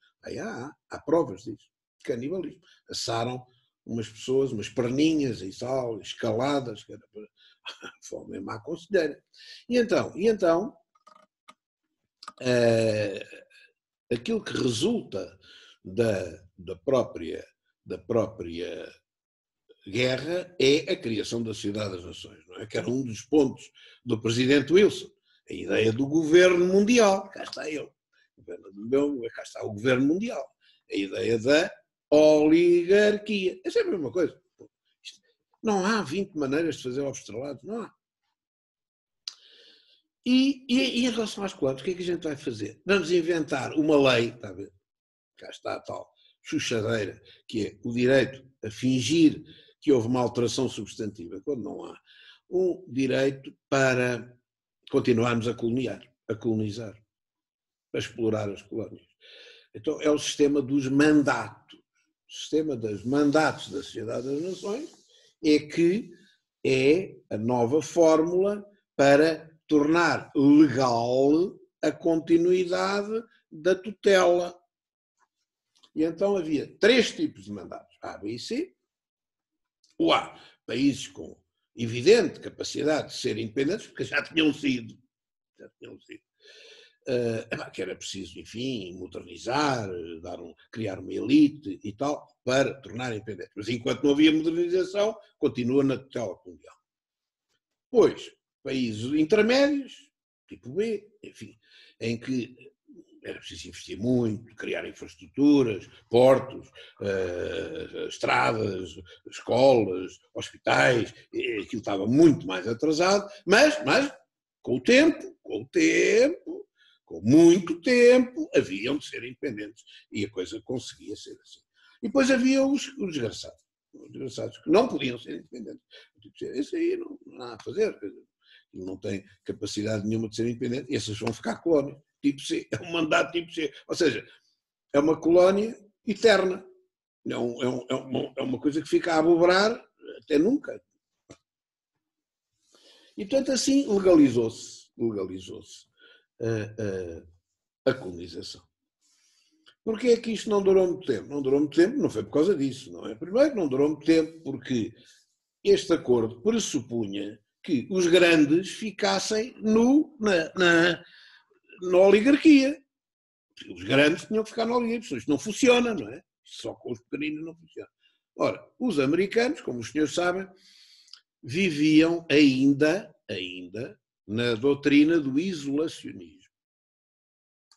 Há provas disso. Canibalismo. Assaram umas pessoas, umas perninhas e tal, escaladas. A fome é má conselheira. E então aquilo que resulta da própria guerra é a criação da Sociedade das Nações, não é? Que era um dos pontos do presidente Wilson, a ideia do governo mundial, cá está ele, cá está o governo mundial, a ideia da oligarquia, é sempre a mesma coisa. Não há 20 maneiras de fazer ovos estrelados, não há. E em relação às quantas, o que é que a gente vai fazer? Vamos inventar uma lei, está a ver? Cá está a tal chuchadeira, que é o direito a fingir que houve uma alteração substantiva, quando não há. Um direito para continuarmos a colonizar, a explorar as colónias. Então é o sistema dos mandatos. O sistema dos mandatos da Sociedade das Nações é que é a nova fórmula para tornar legal a continuidade da tutela. E então havia 3 tipos de mandatos, A, B e C. O A, países com evidente capacidade de serem independentes, porque já tinham sido. Que era preciso, enfim, modernizar, criar uma elite e tal, para tornar independentes. Mas enquanto não havia modernização, continua na tutela colonial. Pois, países intermédios, tipo B, enfim, em que era preciso investir muito, criar infraestruturas, portos, estradas, escolas, hospitais, aquilo estava muito mais atrasado, mas com muito tempo, haviam de ser independentes e a coisa conseguia ser assim. E depois havia os desgraçados que não podiam ser independentes. Esse aí não há a fazer, não tem capacidade nenhuma de ser independente, e esses vão ficar colónias. Tipo C, é um mandato tipo C. Ou seja, é uma colónia eterna. É uma coisa que fica a aboberar até nunca. E, portanto, assim legalizou-se a colonização. Porquê é que isto não durou muito tempo? Não durou muito tempo, não foi por causa disso, não é? Primeiro, não durou muito tempo porque este acordo pressupunha que os grandes ficassem na oligarquia. Os grandes tinham que ficar na oligarquia, isto não funciona, não é? Só com os pequeninos não funciona. Ora, os americanos, como os senhores sabem, viviam ainda na doutrina do isolacionismo.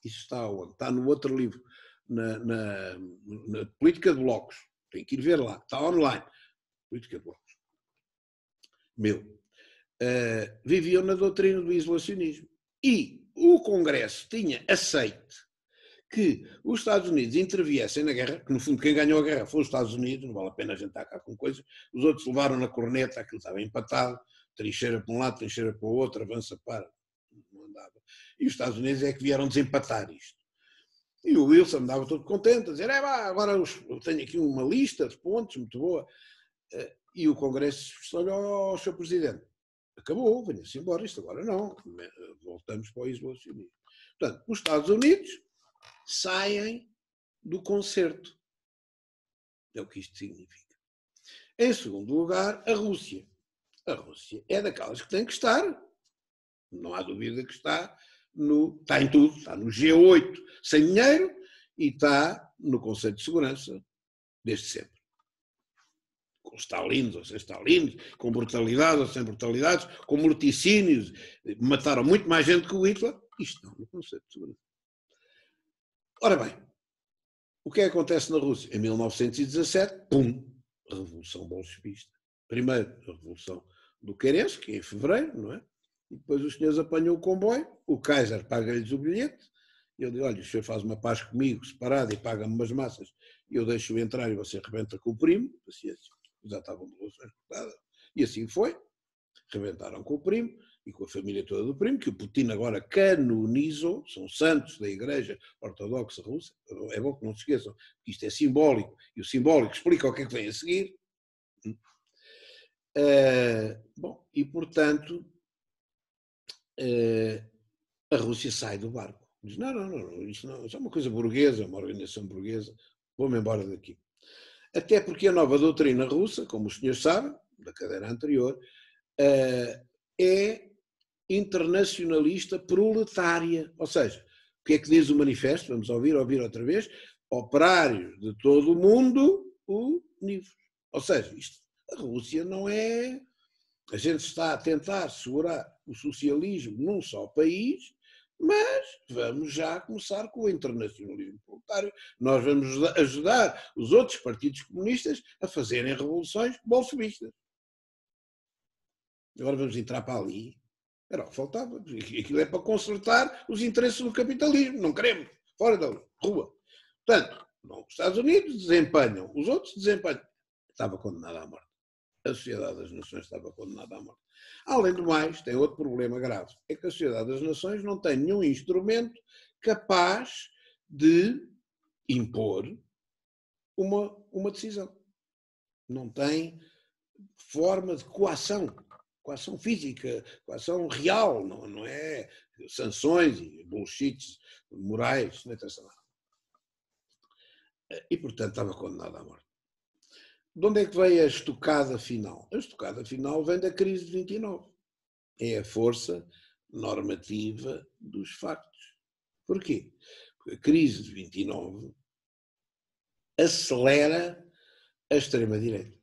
Isso está onde? Está no outro livro, na Política de Blocos. Tem que ir ver lá, está online. Política de Blocos. Viviam na doutrina do isolacionismo. E o Congresso tinha aceito que os Estados Unidos interviessem na guerra, que no fundo quem ganhou a guerra foi os Estados Unidos, não vale a pena a gente estar cá com coisas, os outros levaram na corneta, aquilo estava empatado, trincheira para um lado, trincheira para o outro, avança para, não andava. E os Estados Unidos é que vieram desempatar isto. E o Wilson andava todo contente, a dizer, agora eu tenho aqui uma lista de pontos muito boa. E o Congresso disse, olha, Sr. Presidente, acabou, venha-se embora, isto agora não, voltamos para o isolacionismo. Portanto, os Estados Unidos saem do concerto. É o que isto significa. Em segundo lugar, a Rússia. A Rússia é daquelas que tem que estar, não há dúvida que está em tudo, está no G8 sem dinheiro e está no Conselho de Segurança desde sempre. Com stalinos ou sem stalinos, com brutalidade ou sem brutalidades, com morticínios, mataram muito mais gente que o Hitler, isto não, no Conselho de Segurança. Ora bem, o que é que acontece na Rússia? Em 1917, pum, Revolução Bolchevista. Primeiro, a Revolução do Kerensky, que é em fevereiro, não é? E depois os senhores apanham o comboio, o Kaiser paga-lhes o bilhete, e ele diz, olha, o senhor faz uma paz comigo, separado, e paga-me umas massas, e eu deixo-o entrar e você arrebenta com o primo, paciência, já estavam de relações cortadas, e assim foi, arrebentaram com o primo, e com a família toda do primo, que o Putin agora canonizou, são santos da Igreja Ortodoxa Russa, é bom que não se esqueçam, que isto é simbólico, e o simbólico explica o que é que vem a seguir. Bom, e portanto, a Rússia sai do barco. Diz, não, isto é uma coisa burguesa, uma organização burguesa, vou-me embora daqui. Até porque a nova doutrina russa, como os senhores sabem, da cadeira anterior, é internacionalista proletária. Ou seja, o que é que diz o manifesto? Vamos ouvir outra vez. Operários de todo o mundo unidos. Ou seja, a Rússia não é... A gente está a tentar segurar o socialismo num só país, mas vamos já começar com o internacionalismo proletário. Nós vamos ajudar os outros partidos comunistas a fazerem revoluções bolchevistas. Agora vamos entrar para ali. Era o que faltava. Aquilo é para consertar os interesses do capitalismo. Não queremos. Fora da rua. Portanto, os Estados Unidos desempenham, os outros desempenham. Estava condenado à morte. A Sociedade das Nações estava condenada à morte. Além do mais, tem outro problema grave. É que a Sociedade das Nações não tem nenhum instrumento capaz de impor uma decisão. Não tem forma de coação física, coação real, não é sanções e bullshits morais, não interessa nada. E, portanto, estava condenado à morte. De onde é que veio a estocada final? A estocada final vem da crise de 29. É a força normativa dos factos. Porquê? Porque a crise de 29 acelera a extrema-direita.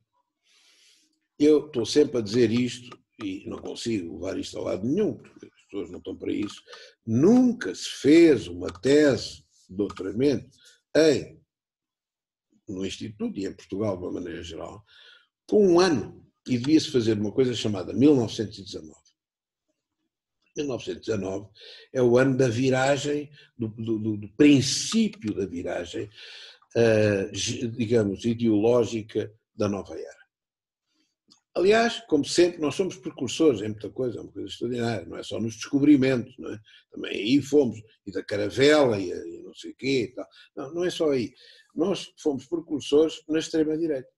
Eu estou sempre a dizer isto e não consigo levar isto a lado nenhum, porque as pessoas não estão para isso. Nunca se fez uma tese de doutoramento no Instituto e em Portugal, de uma maneira geral, com um ano. E devia-se fazer uma coisa chamada 1919. 1919 é o ano da viragem, do princípio da viragem, digamos, ideológica da nova era. Aliás, como sempre, nós somos precursores em muita coisa, é uma coisa extraordinária, não é só nos descobrimentos, não é? Também aí fomos, e da caravela, e não sei o quê, e tal. Não é só aí. Nós fomos precursores na extrema-direita.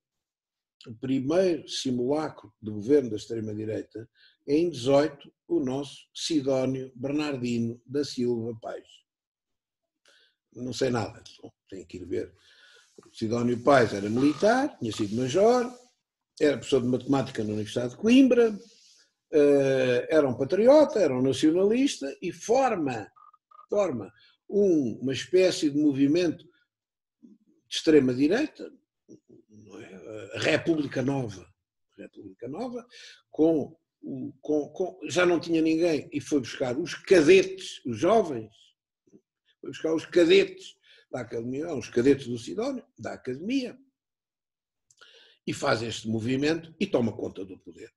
O primeiro simulacro de governo da extrema-direita é em 18, o nosso Sidónio Bernardino da Silva Paes. Não sei nada, tenho que ir ver. O Sidónio Paes era militar, tinha sido major, era professor de matemática na Universidade de Coimbra, era um patriota, era um nacionalista e forma uma espécie de movimento de extrema-direita, a República Nova, já não tinha ninguém e foi buscar os cadetes, os jovens, foi buscar os cadetes da academia, os cadetes do Sidónio, da academia, e faz este movimento e toma conta do poder.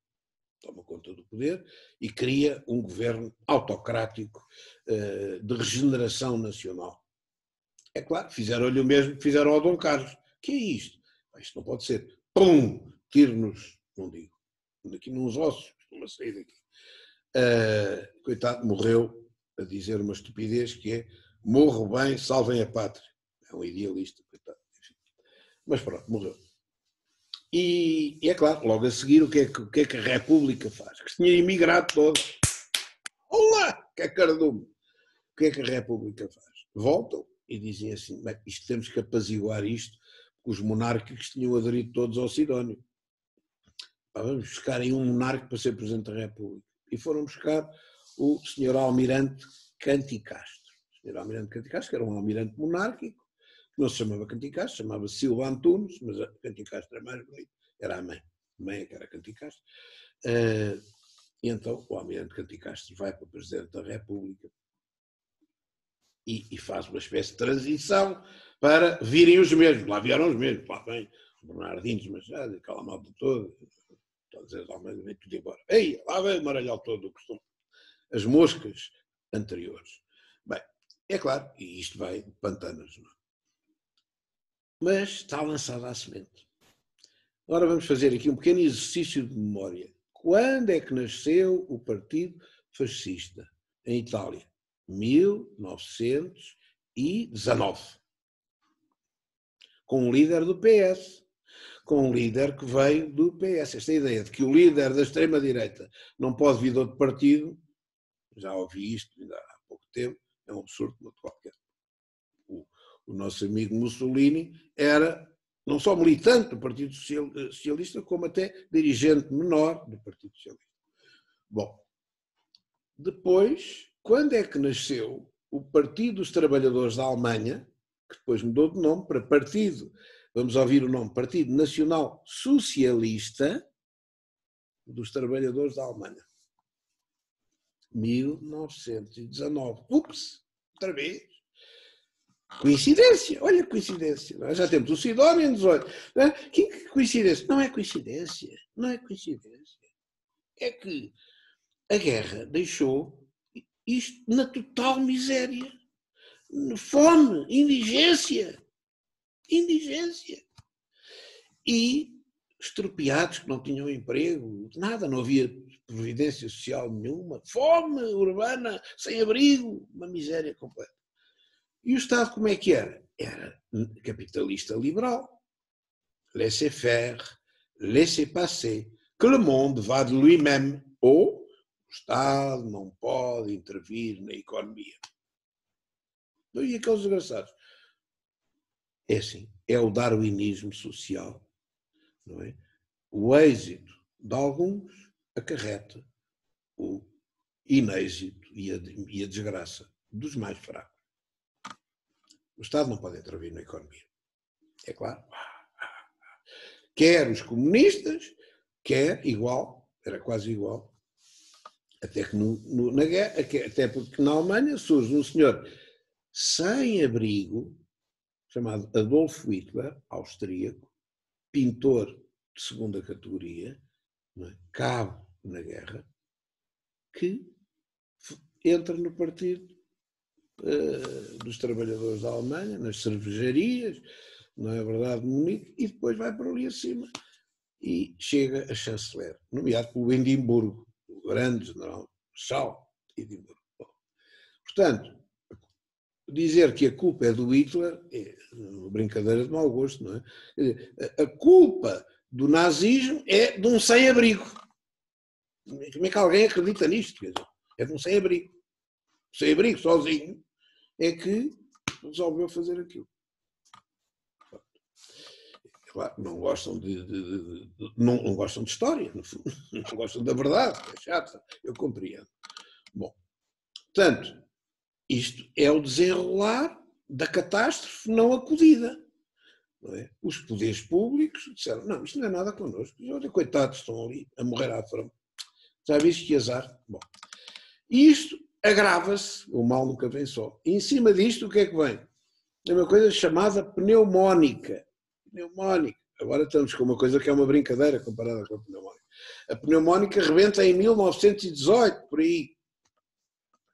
E cria um governo autocrático de regeneração nacional. É claro, fizeram-lhe o mesmo que fizeram ao Dom Carlos. Que é isto? Isto não pode ser. Pum! Tiro-nos, não digo. Daqui nos ossos, costuma sair daqui. Coitado, morreu a dizer uma estupidez que é: morro bem, salvem a pátria. É um idealista, coitado. Enfim. Mas pronto, morreu. E é claro, logo a seguir, o que é que a República faz? Que se tinha imigrado todos. Olá! Que é cardume! O que é que a República faz? Voltam e diziam assim, bem, isto temos que apaziguar isto, porque os monárquicos tinham aderido todos ao Sidónio. Vamos buscar aí um monarca para ser Presidente da República. E foram buscar o Sr. Almirante Canticastro. O Sr. Almirante Canticastro, que era um almirante monárquico, que não se chamava Canticastro, chamava-se Silva Antunes, mas a Canticastro era mais bonito, era a mãe. A mãe é que era Canticastro. E então o almirante Canticastro vai para o Presidente da República e faz uma espécie de transição para virem os mesmos. Lá vieram os mesmos, lá vem os Bernardinos, mas já, aquela malta toda, todas as almas, vem tudo embora. Ei, lá vem o Maralhau todo, o costume. As moscas anteriores. Bem, é claro, e isto vai de pantanas, não é? Mas está lançada a semente. Agora vamos fazer aqui um pequeno exercício de memória. Quando é que nasceu o Partido Fascista em Itália? 1919. Com um líder do PS. Com um líder que veio do PS. Esta ideia de que o líder da extrema-direita não pode vir de outro partido, já ouvi isto ainda há pouco tempo, é um absurdo de qualquer. O nosso amigo Mussolini era não só militante do Partido Socialista, como até dirigente menor do Partido Socialista. Bom, depois, quando é que nasceu o Partido dos Trabalhadores da Alemanha, que depois mudou de nome para Partido, vamos ouvir o nome, Partido Nacional Socialista dos Trabalhadores da Alemanha. 1919. Ups, outra vez. Coincidência, olha que coincidência. Já temos o Sidónio em 18. Que coincidência? Não é coincidência, não é coincidência. É que a guerra deixou isto na total miséria. Fome, indigência. Indigência. E estropiados que não tinham emprego, nada, não havia providência social nenhuma, fome urbana, sem abrigo, uma miséria completa. E o Estado como é que era? Era capitalista liberal. Laissez-faire, laissez-passer, que le monde va de lui-même. Ou o Estado não pode intervir na economia. E aqueles desgraçados? É assim, é o darwinismo social. Não é? O êxito de alguns acarreta o inêxito e a desgraça dos mais fracos. O Estado não pode intervir na economia. É claro. Quer os comunistas, quer igual, era quase igual, até que na guerra, até porque na Alemanha surge um senhor sem abrigo, chamado Adolf Hitler, austríaco, pintor de segunda categoria, é? Cabo na guerra, que entra no Partido dos Trabalhadores da Alemanha, nas cervejarias, não é verdade, Munique, e depois vai para ali acima e chega a chanceler, nomeado pelo Edimburgo, o grande general Charles Edimburgo. Portanto, dizer que a culpa é do Hitler é uma brincadeira de mau gosto, não é? Quer dizer, a culpa do nazismo é de um sem-abrigo. Como é que alguém acredita nisto? Quer dizer, é de um sem-abrigo. O sem-abrigo sozinho é que resolveu fazer aquilo. Claro, não gostam não gostam de história, não gostam da verdade, é chato, eu compreendo. Bom, portanto, isto é o desenrolar da catástrofe não acudida. Não é? Os poderes públicos disseram, não, isto não é nada connosco, olha, coitados, estão ali a morrer à fome. Já viste que azar? Bom, isto agrava-se, o mal nunca vem só. E em cima disto, o que é que vem? É uma coisa chamada pneumónica. Pneumónica. Agora estamos com uma coisa que é uma brincadeira comparada com a pneumónica. A pneumónica rebenta em 1918, por aí,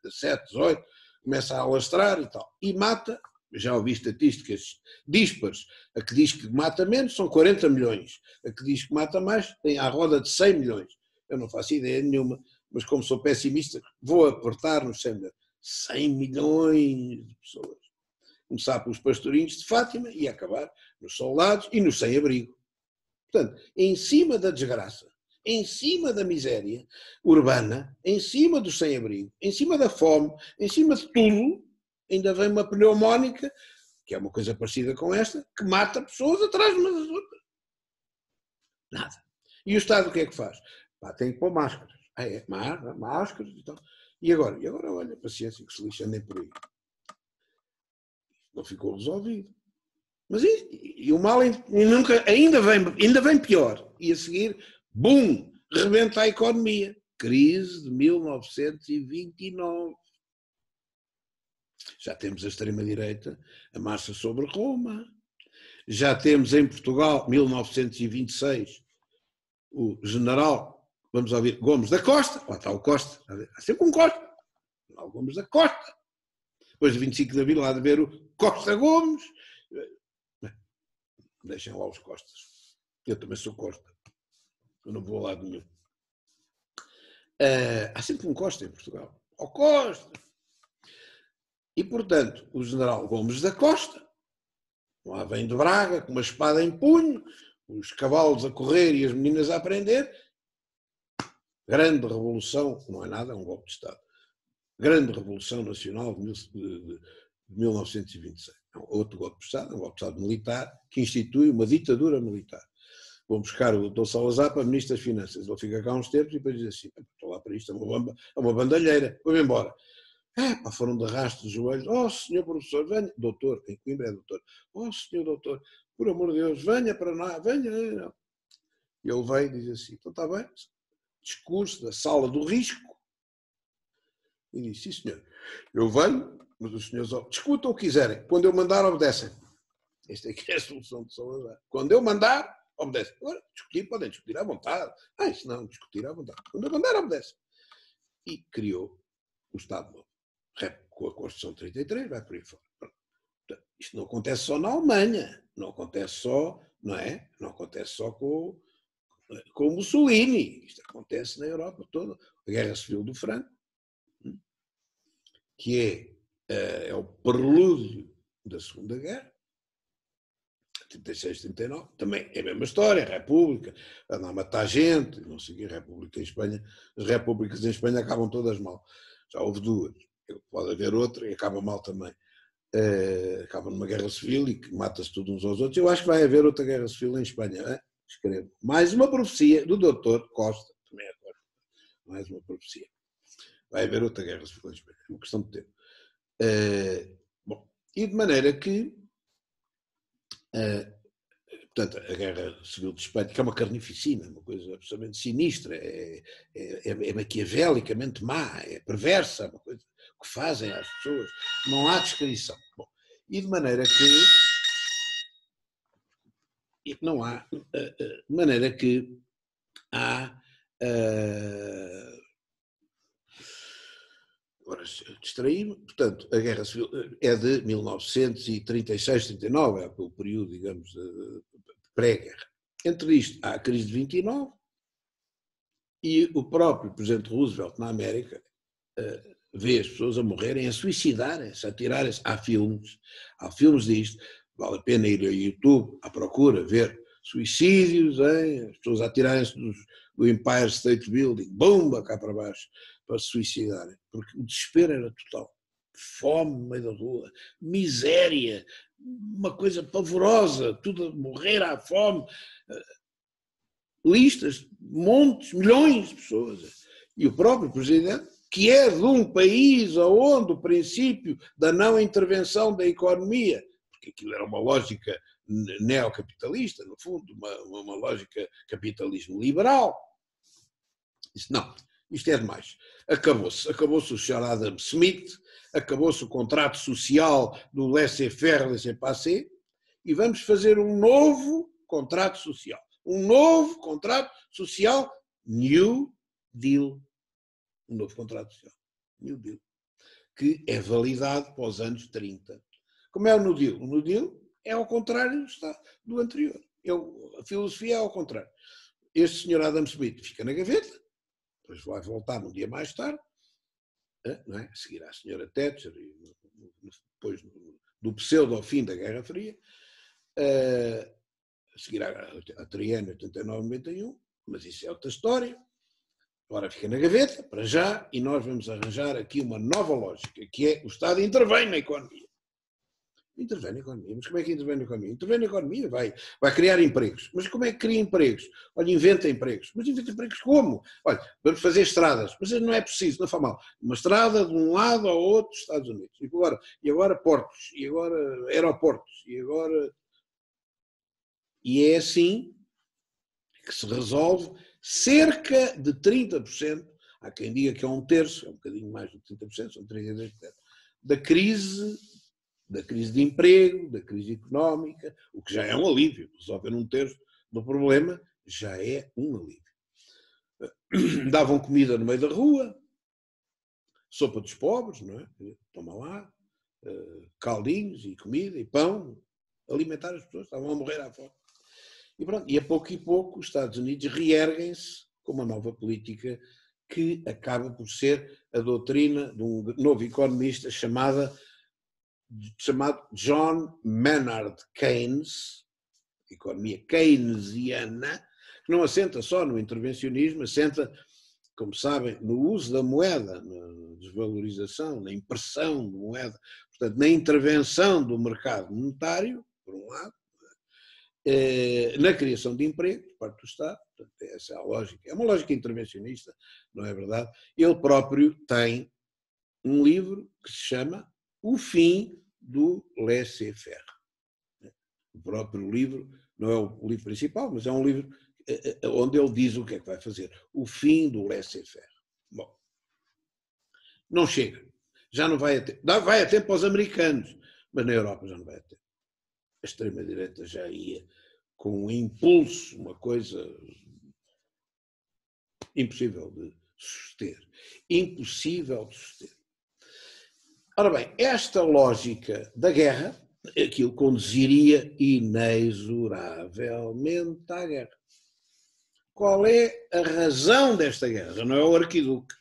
17, 18, começa a alastrar e tal. E mata, já ouvi estatísticas díspares, a que diz que mata menos são 40 milhões, a que diz que mata mais tem à roda de 100 milhões. Eu não faço ideia nenhuma, mas como sou pessimista, vou apertar nos 100 milhões. 100 milhões de pessoas. Começar pelos pastorinhos de Fátima e acabar nos soldados e nos sem-abrigo. Portanto, em cima da desgraça, em cima da miséria urbana, em cima do sem-abrigo, em cima da fome, em cima de tudo, ainda vem uma pneumónica, que é uma coisa parecida com esta, que mata pessoas atrás de umas das outras. Nada. E o Estado o que é que faz? Pá, tem que pôr máscaras. Máscaras e tal. E agora? E agora, olha, paciência, que se lixa, andem por aí. Não ficou resolvido. Mas e o mal ainda vem pior. E a seguir, bum, rebenta a economia. Crise de 1929. Já temos a extrema-direita, a marcha sobre Roma. Já temos em Portugal, 1926, o general, vamos ouvir, Gomes da Costa. Lá está o Costa. Há sempre um Costa. O Gomes da Costa. Depois de 25 de Abril há de ver o Costa Gomes. Deixem lá os Costas. Eu também sou Costa. Eu não vou a lado nenhum. Há sempre um Costa em Portugal. O Costa! E, portanto, o general Gomes da Costa, lá vem de Braga, com uma espada em punho, os cavalos a correr e as meninas a aprender. Grande revolução, não é nada, é um golpe de Estado. Grande Revolução Nacional de 1926. É outro golpe de Estado, é um golpe de Estado militar, que institui uma ditadura militar. Vão buscar o Dr. Salazar para Ministro das Finanças. Ele fica cá uns tempos e depois diz assim, estou lá para isto, é uma bandalheira, vou-me embora. Foram de arrasto de joelhos. Oh, senhor professor, venha. Doutor, em Coimbra é doutor. Oh, senhor doutor, por amor de Deus, venha para nós, venha. E ele veio e diz assim, então está bem, discurso da sala do risco. E disse, sim senhor, eu venho, mas os senhores discutam o que quiserem. Quando eu mandar, obedecem. Esta é que é a solução de Salazar. Quando eu mandar, obedecem. Agora, podem discutir à vontade. Isso não, discutir à vontade. Quando eu mandar, obedecem. E criou o Estado Novo. Com a Constituição de 33, vai por aí fora. Isto não acontece só na Alemanha, não acontece só, não é? Não acontece só com Mussolini, isto acontece na Europa toda. A Guerra Civil do Franco, que é o prelúdio da Segunda Guerra, 36, 39, também é a mesma história, a República, anda a matar gente, não sei o que, a República em Espanha, as repúblicas em Espanha acabam todas mal. Já houve duas, pode haver outra e acaba mal também. Acaba numa guerra civil e que mata-se tudo uns aos outros. Eu acho que vai haver outra guerra civil em Espanha. Escrevo. Mais uma profecia do Dr. Costa, também é Costa. Mais uma profecia. Vai haver outra guerra civil em Espanha. É uma questão de tempo. Bom, e de maneira que portanto, a Guerra Civil de Espanha, que é uma carnificina, uma coisa absolutamente sinistra, é maquiavelicamente má, é perversa, uma coisa que fazem às pessoas, não há descrição. Bom, e de maneira que não há, de maneira que há, agora distraí-me, portanto, a Guerra Civil é de 1936, 39, é aquele período, digamos, pré-guerra. Entre isto, há a crise de 29 e o próprio presidente Roosevelt, na América, vê as pessoas a morrerem, a suicidarem-se, a tirarem-se. Há filmes disto, vale a pena ir ao YouTube à procura, ver suicídios, as pessoas a tirarem-se do Empire State Building, bomba cá para baixo, para se suicidarem, porque o desespero era total. Fome no meio da rua, miséria, uma coisa pavorosa, tudo a morrer à fome, listas, montes, milhões de pessoas. E o próprio presidente, que é de um país onde o princípio da não intervenção da economia, porque aquilo era uma lógica neocapitalista, no fundo, uma lógica capitalismo liberal, disse, não, isto é demais. Acabou-se o Sr. Adam Smith, acabou-se o contrato social do laissez-faire, laissez-passer, e vamos fazer um novo contrato social. Um novo contrato social, New Deal. Um novo contrato social, New Deal, que é validado para os anos 30. Como é o New Deal? O New Deal é ao contrário do anterior. A filosofia é ao contrário. Este senhor Adam Smith fica na gaveta, depois vai voltar um dia mais tarde, não é? A seguir à senhora Thatcher, e depois do pseudo ao fim da Guerra Fria, a seguir à triênio 89-91, mas isso é outra história. Agora fica na gaveta, para já, e nós vamos arranjar aqui uma nova lógica, que é o Estado intervém na economia. Intervém na economia. Mas como é que intervém na economia? Intervém na economia, vai criar empregos. Mas como é que cria empregos? Olha, inventa empregos. Mas inventa empregos como? Olha, vamos fazer estradas. Mas não é preciso, não faz mal. Uma estrada de um lado ao outro dos Estados Unidos. E agora portos, e agora aeroportos, e é assim que se resolve cerca de 30%, há quem diga que é um terço, é um bocadinho mais de 30%, são 33%, da crise de emprego, da crise económica, o que já é um alívio. Resolver um terço do problema já é um alívio. Davam comida no meio da rua, sopa dos pobres, não é? Toma lá, caldinhos e comida e pão, alimentar as pessoas, estavam a morrer à fome. E pronto, e a pouco os Estados Unidos reerguem-se com uma nova política que acaba por ser a doutrina de um novo economista chamado John Maynard Keynes, economia keynesiana, que não assenta só no intervencionismo, assenta, como sabem, no uso da moeda, na desvalorização, na impressão de moeda, portanto, na intervenção do mercado monetário, por um lado, na criação de emprego, por parte do Estado, portanto, essa é a lógica, é uma lógica intervencionista, não é verdade? Ele próprio tem um livro que se chama O Fim do Laissez-faire. O próprio livro, não é o livro principal, mas é um livro onde ele diz o que é que vai fazer. O fim do laissez-faire. Bom, não chega. Já não vai a tempo. Vai a tempo aos americanos, mas na Europa já não vai a tempo. A extrema-direita já ia com um impulso, uma coisa impossível de suster. Impossível de suster. Ora bem, esta lógica da guerra, aquilo conduziria inexoravelmente à guerra. Qual é a razão desta guerra? Não é o arquiduque.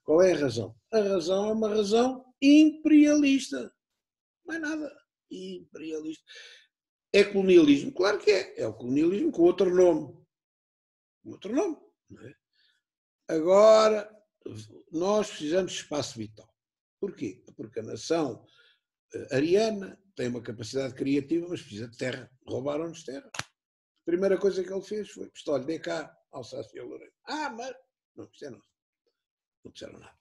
Qual é a razão? A razão é uma razão imperialista. Não é nada. Imperialista. É colonialismo? Claro que é. É o colonialismo com outro nome. Outro nome. Não é? Agora, nós precisamos de espaço vital. Porquê? Porque a nação ariana tem uma capacidade criativa, mas precisa de terra. Roubaram-nos terra. A primeira coisa que ele fez foi: olha, dê cá, Alsácia e Lorena. Mas... Não, isto é nosso. Não disseram nada.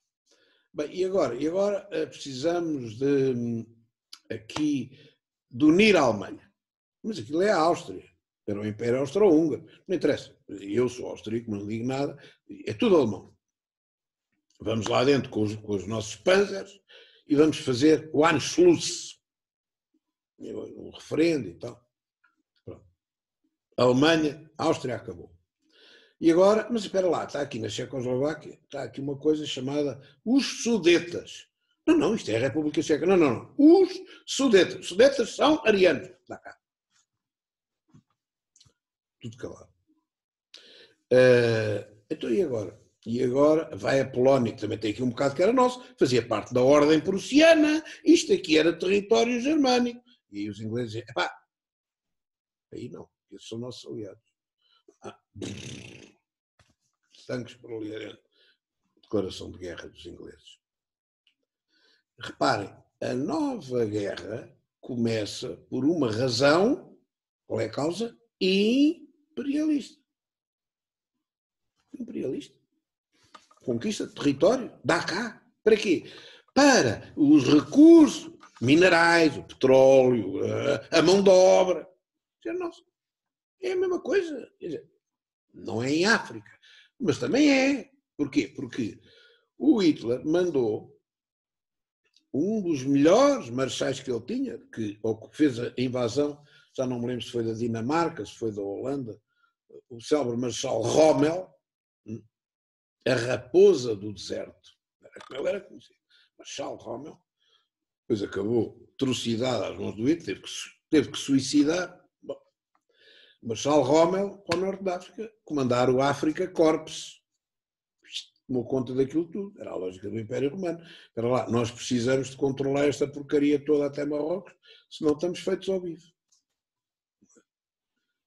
Bem, e agora precisamos de unir a Alemanha. Mas aquilo é a Áustria. Era o Império Austro-Húngaro. Não interessa. Eu sou austríaco, mas não digo nada. É tudo alemão. Vamos lá dentro com os nossos panzers e vamos fazer o Anschluss. Um referendo e tal. Pronto. A Alemanha, a Áustria acabou. E agora, mas espera lá, está aqui na Checoslováquia, está aqui uma coisa chamada os Sudetas. Não, isto é a República Checa. Não. Os Sudetas. Os Sudetas são arianos. Está cá. Tudo calado. Então e agora? E agora vai a Polónia, que também tem aqui um bocado que era nosso, fazia parte da Ordem Prussiana, isto aqui era território germânico. E os ingleses diziam: aí não, esses são nossos aliados. Tanques por ali dentro. Declaração de guerra dos ingleses. Reparem, a nova guerra começa por uma razão, qual é a causa? Imperialista. Imperialista. Conquista de território, dá cá. Para quê? Para os recursos minerais, o petróleo, a mão de obra. É a mesma coisa. Quer dizer, não é em África, mas também é. Porquê? Porque o Hitler mandou um dos melhores marechais que ele tinha, que fez a invasão, já não me lembro se foi da Dinamarca, se foi da Holanda, o célebre marechal Rommel, a raposa do deserto, era como ele era conhecido, Marechal Rommel, depois acabou trucidado às mãos do Hitler, teve que suicidar. Bom, Marechal Rommel, para o norte da África, comandar o África Corps, tomou conta daquilo tudo, era a lógica do Império Romano. Espera lá, nós precisamos de controlar esta porcaria toda até Marrocos, senão estamos feitos ao bife.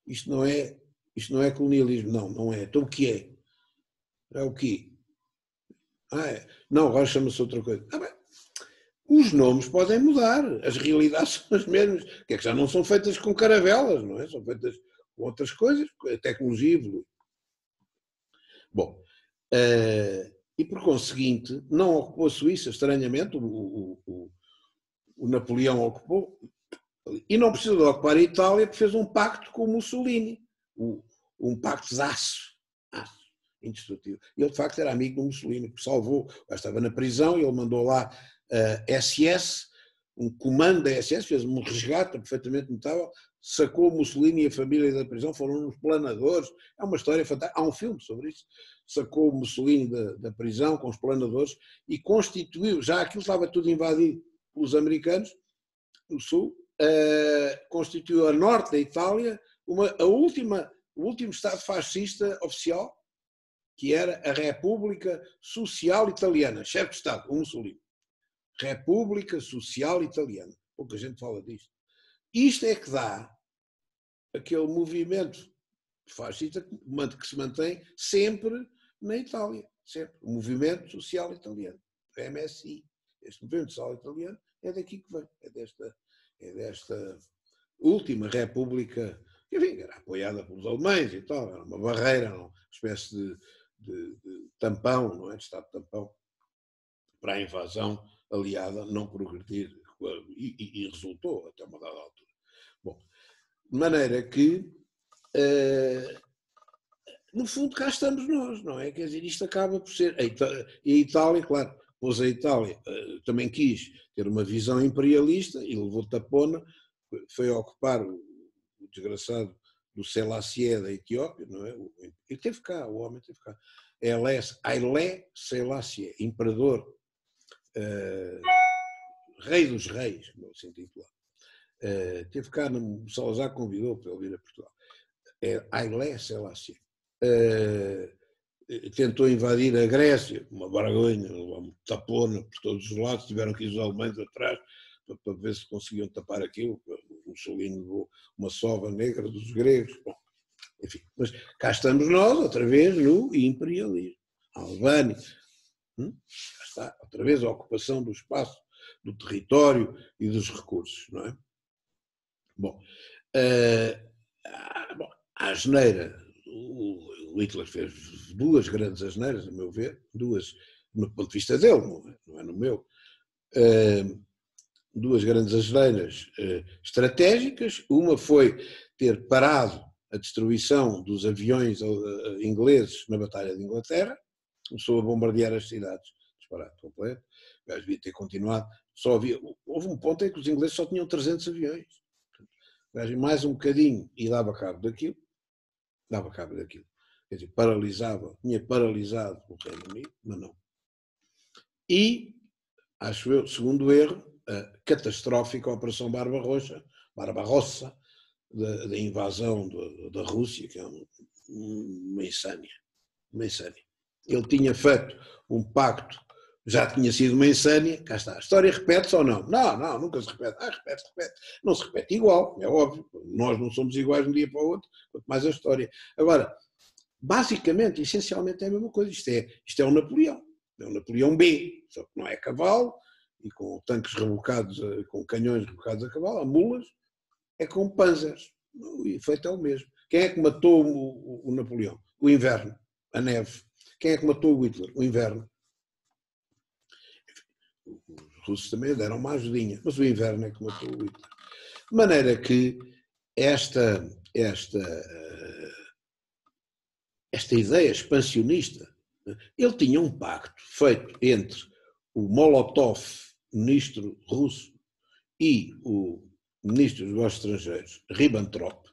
Isto não é colonialismo, não é. Então o que é? É o quê? Não, agora chama-se outra coisa. Bem, os nomes podem mudar, as realidades são as mesmas, que é que já não são feitas com caravelas, não é? São feitas com outras coisas, a tecnologia evolui. Bom, e por conseguinte, não ocupou a Suíça, estranhamente, o Napoleão ocupou, e não precisou de ocupar a Itália porque fez um pacto com o Mussolini, um pacto de aço, indestrutível. Ele, de facto, era amigo do Mussolini, que salvou, estava na prisão, ele mandou lá SS, um comando da SS, fez um resgate perfeitamente notável, sacou o Mussolini e a família da prisão, foram nos planadores, é uma história fantástica, há um filme sobre isso, sacou o Mussolini da prisão com os planadores e constituiu, já aquilo estava tudo invadido pelos americanos, no sul, constituiu a norte da Itália o último Estado fascista oficial, que era a República Social Italiana, chefe de Estado, o Mussolini. República Social Italiana. Pouca gente fala disto. Isto é que dá aquele movimento fascista que se mantém sempre na Itália. Sempre. O Movimento Social Italiano. O MSI. Este Movimento Social Italiano é daqui que vem. É desta última República, que enfim, era apoiada pelos alemães e tal. Era uma barreira, uma espécie de tampão, não é? De Estado tampão para a invasão aliada não progredir e resultou até uma dada altura. Bom, de maneira que, no fundo, cá estamos nós, não é? Quer dizer, isto acaba por ser... E a Itália, claro, pois a Itália também quis ter uma visão imperialista e levou tapona, foi ocupar o desgraçado do Selassie da Etiópia, não é? Ele teve cá, o homem teve cá. Haile Selassie, imperador, rei dos reis, como ele se intitula. Teve cá, o Salazar convidou para ele vir a Portugal. Haile Selassie. Tentou invadir a Grécia, uma vergonha, uma tapona por todos os lados, tiveram que ir os alemães atrás para ver se conseguiam tapar aquilo. O Mussolini levou uma sova negra dos gregos. Bom, enfim, mas cá estamos nós, outra vez, no imperialismo. A Albânia. Já está, outra vez, a ocupação do espaço, do território e dos recursos, não é? Bom, a asneira, o Hitler fez duas grandes asneiras, a meu ver, duas, no ponto de vista dele, não é no meu, duas grandes asneiras estratégicas. Uma foi ter parado a destruição dos aviões ingleses na Batalha de Inglaterra, começou a bombardear as cidades, disparate completo, o gajo devia ter continuado, houve um ponto em que os ingleses só tinham 300 aviões, o gajo mais um bocadinho e dava cabo daquilo, quer dizer, tinha paralisado o Reino Unido, mas não. E, acho eu, segundo erro, a catastrófica Operação Barbarossa, da invasão da Rússia, que é uma insânia. Ele tinha feito um pacto, já tinha sido uma insânia, cá está. A história repete-se ou não? Não, nunca se repete. Repete. Não se repete igual, é óbvio. Nós não somos iguais de um dia para o outro, quanto mais a história. Agora, basicamente, essencialmente é a mesma coisa. Isto é um Napoleão. É um Napoleão B, só que não é cavalo, e com tanques rebocados, com canhões rebocados a cavalo, a mulas, é com panzers. O efeito é o mesmo. Quem é que matou o Napoleão? O inverno, a neve. Quem é que matou o Hitler? O inverno. Os russos também deram uma ajudinha, mas o inverno é que matou o Hitler. De maneira que esta ideia expansionista, ele tinha um pacto feito entre o Molotov, ministro russo, e o ministro dos Negócios Estrangeiros, Ribbentrop,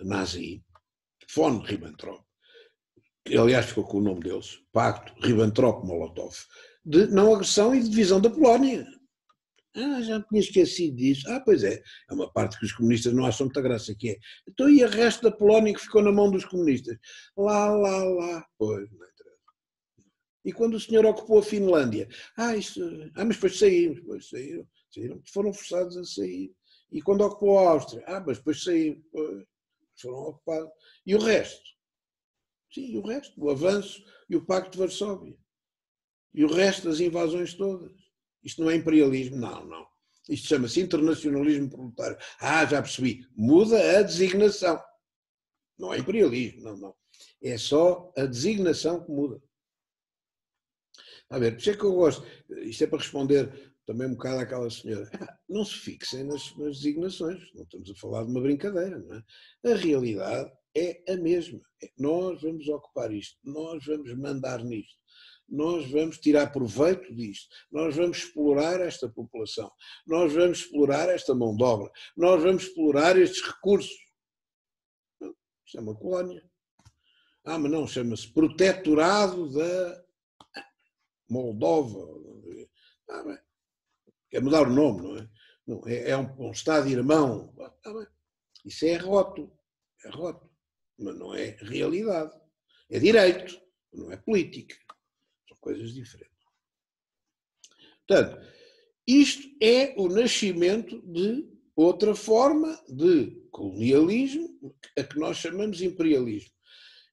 nazi, von Ribbentrop, que aliás ficou com o nome deles, Pacto Ribbentrop-Molotov, de não agressão e de divisão da Polónia. Já me tinha esquecido disso. Pois é uma parte que os comunistas não acham muita graça, que é. Então e o resto da Polónia que ficou na mão dos comunistas? Lá. Pois, não interessa. E quando o senhor ocupou a Finlândia? Mas depois saíram, foram forçados a sair. E quando ocupou a Áustria? Mas depois saíram, foram ocupados. E o resto? Sim, o resto, o avanço e o Pacto de Varsóvia. E o resto das invasões todas. Isto não é imperialismo? Não, não. Isto chama-se internacionalismo proletário. Ah, já percebi. Muda a designação. Não é imperialismo, não, não. É só a designação que muda. A ver, por isso é que eu gosto. Isto é para responder também um bocado àquela senhora. Não se fixem nas designações. Não estamos a falar de uma brincadeira, não é? A realidade é a mesma. Nós vamos ocupar isto. Nós vamos mandar nisto. Nós vamos tirar proveito disto, nós vamos explorar esta população, nós vamos explorar esta mão de obra, nós vamos explorar estes recursos. Isto é uma colónia. Ah, mas não, chama-se Protetorado da Moldova. Ah, bem. Quer mudar o nome, não é? Não, é um Estado-irmão. Ah, bem. Isso é rótulo, mas não é realidade. É direito, não é política. Coisas diferentes. Portanto, isto é o nascimento de outra forma de colonialismo, a que nós chamamos de imperialismo.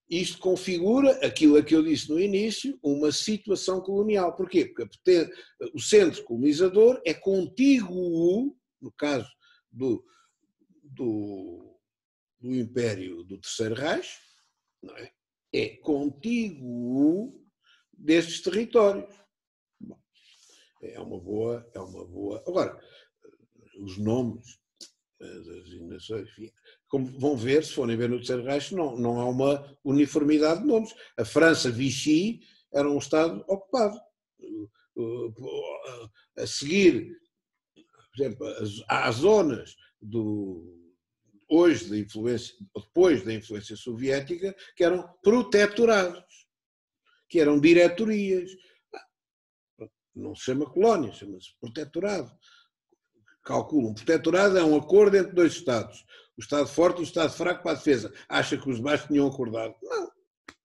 Isto configura aquilo a que eu disse no início, uma situação colonial. Porquê? Porque o centro colonizador é contíguo, no caso do Império do Terceiro Reich, não é? É contíguo destes territórios. Bom, é uma boa. Agora, os nomes das designações, como vão ver, se forem ver no Terceiro Reich, não há uma uniformidade de nomes. A França, Vichy, era um Estado ocupado. A seguir, por exemplo, há zonas hoje depois da influência soviética, que eram protetorados, que eram diretorias. Não se chama colónia, chama-se protetorado. Calculam. Protetorado é um acordo entre dois Estados. O Estado forte e o Estado fraco para a defesa. Acha que os baixos tinham acordado? Não.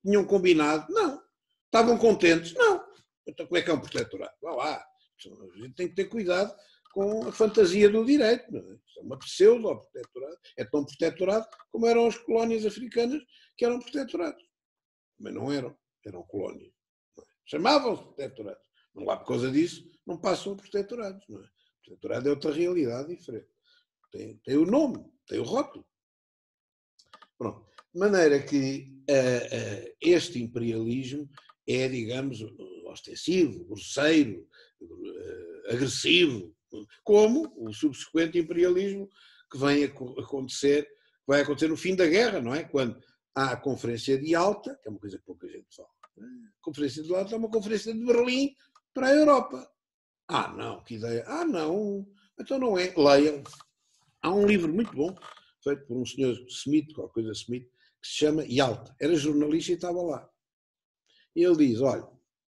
Tinham combinado? Não. Estavam contentes? Não. Então como é que é um protetorado? Vá lá. A gente tem que ter cuidado com a fantasia do direito. Não é? Isto é uma pseudo-protetorado. É tão protetorado como eram as colónias africanas que eram protetorados. Mas não eram. Eram colónias. Chamavam-se protetorados. Não lá por causa disso, não passam a protetorados. Não é? O protetorado é outra realidade diferente. Tem o nome, tem o rótulo. Pronto. De maneira que este imperialismo é, digamos, ostensivo, grosseiro, agressivo, como o subsequente imperialismo que vai acontecer no fim da guerra, não é? Quando há a Conferência de Yalta, que é uma coisa que pouca gente fala. A Conferência de Yalta é uma conferência de Berlim para a Europa. Ah, não, que ideia. Ah, não, então não é. Leiam. Há um livro muito bom, feito por um senhor Smith, qualquer coisa Smith, que se chama Yalta. Era jornalista e estava lá. E ele diz, olha,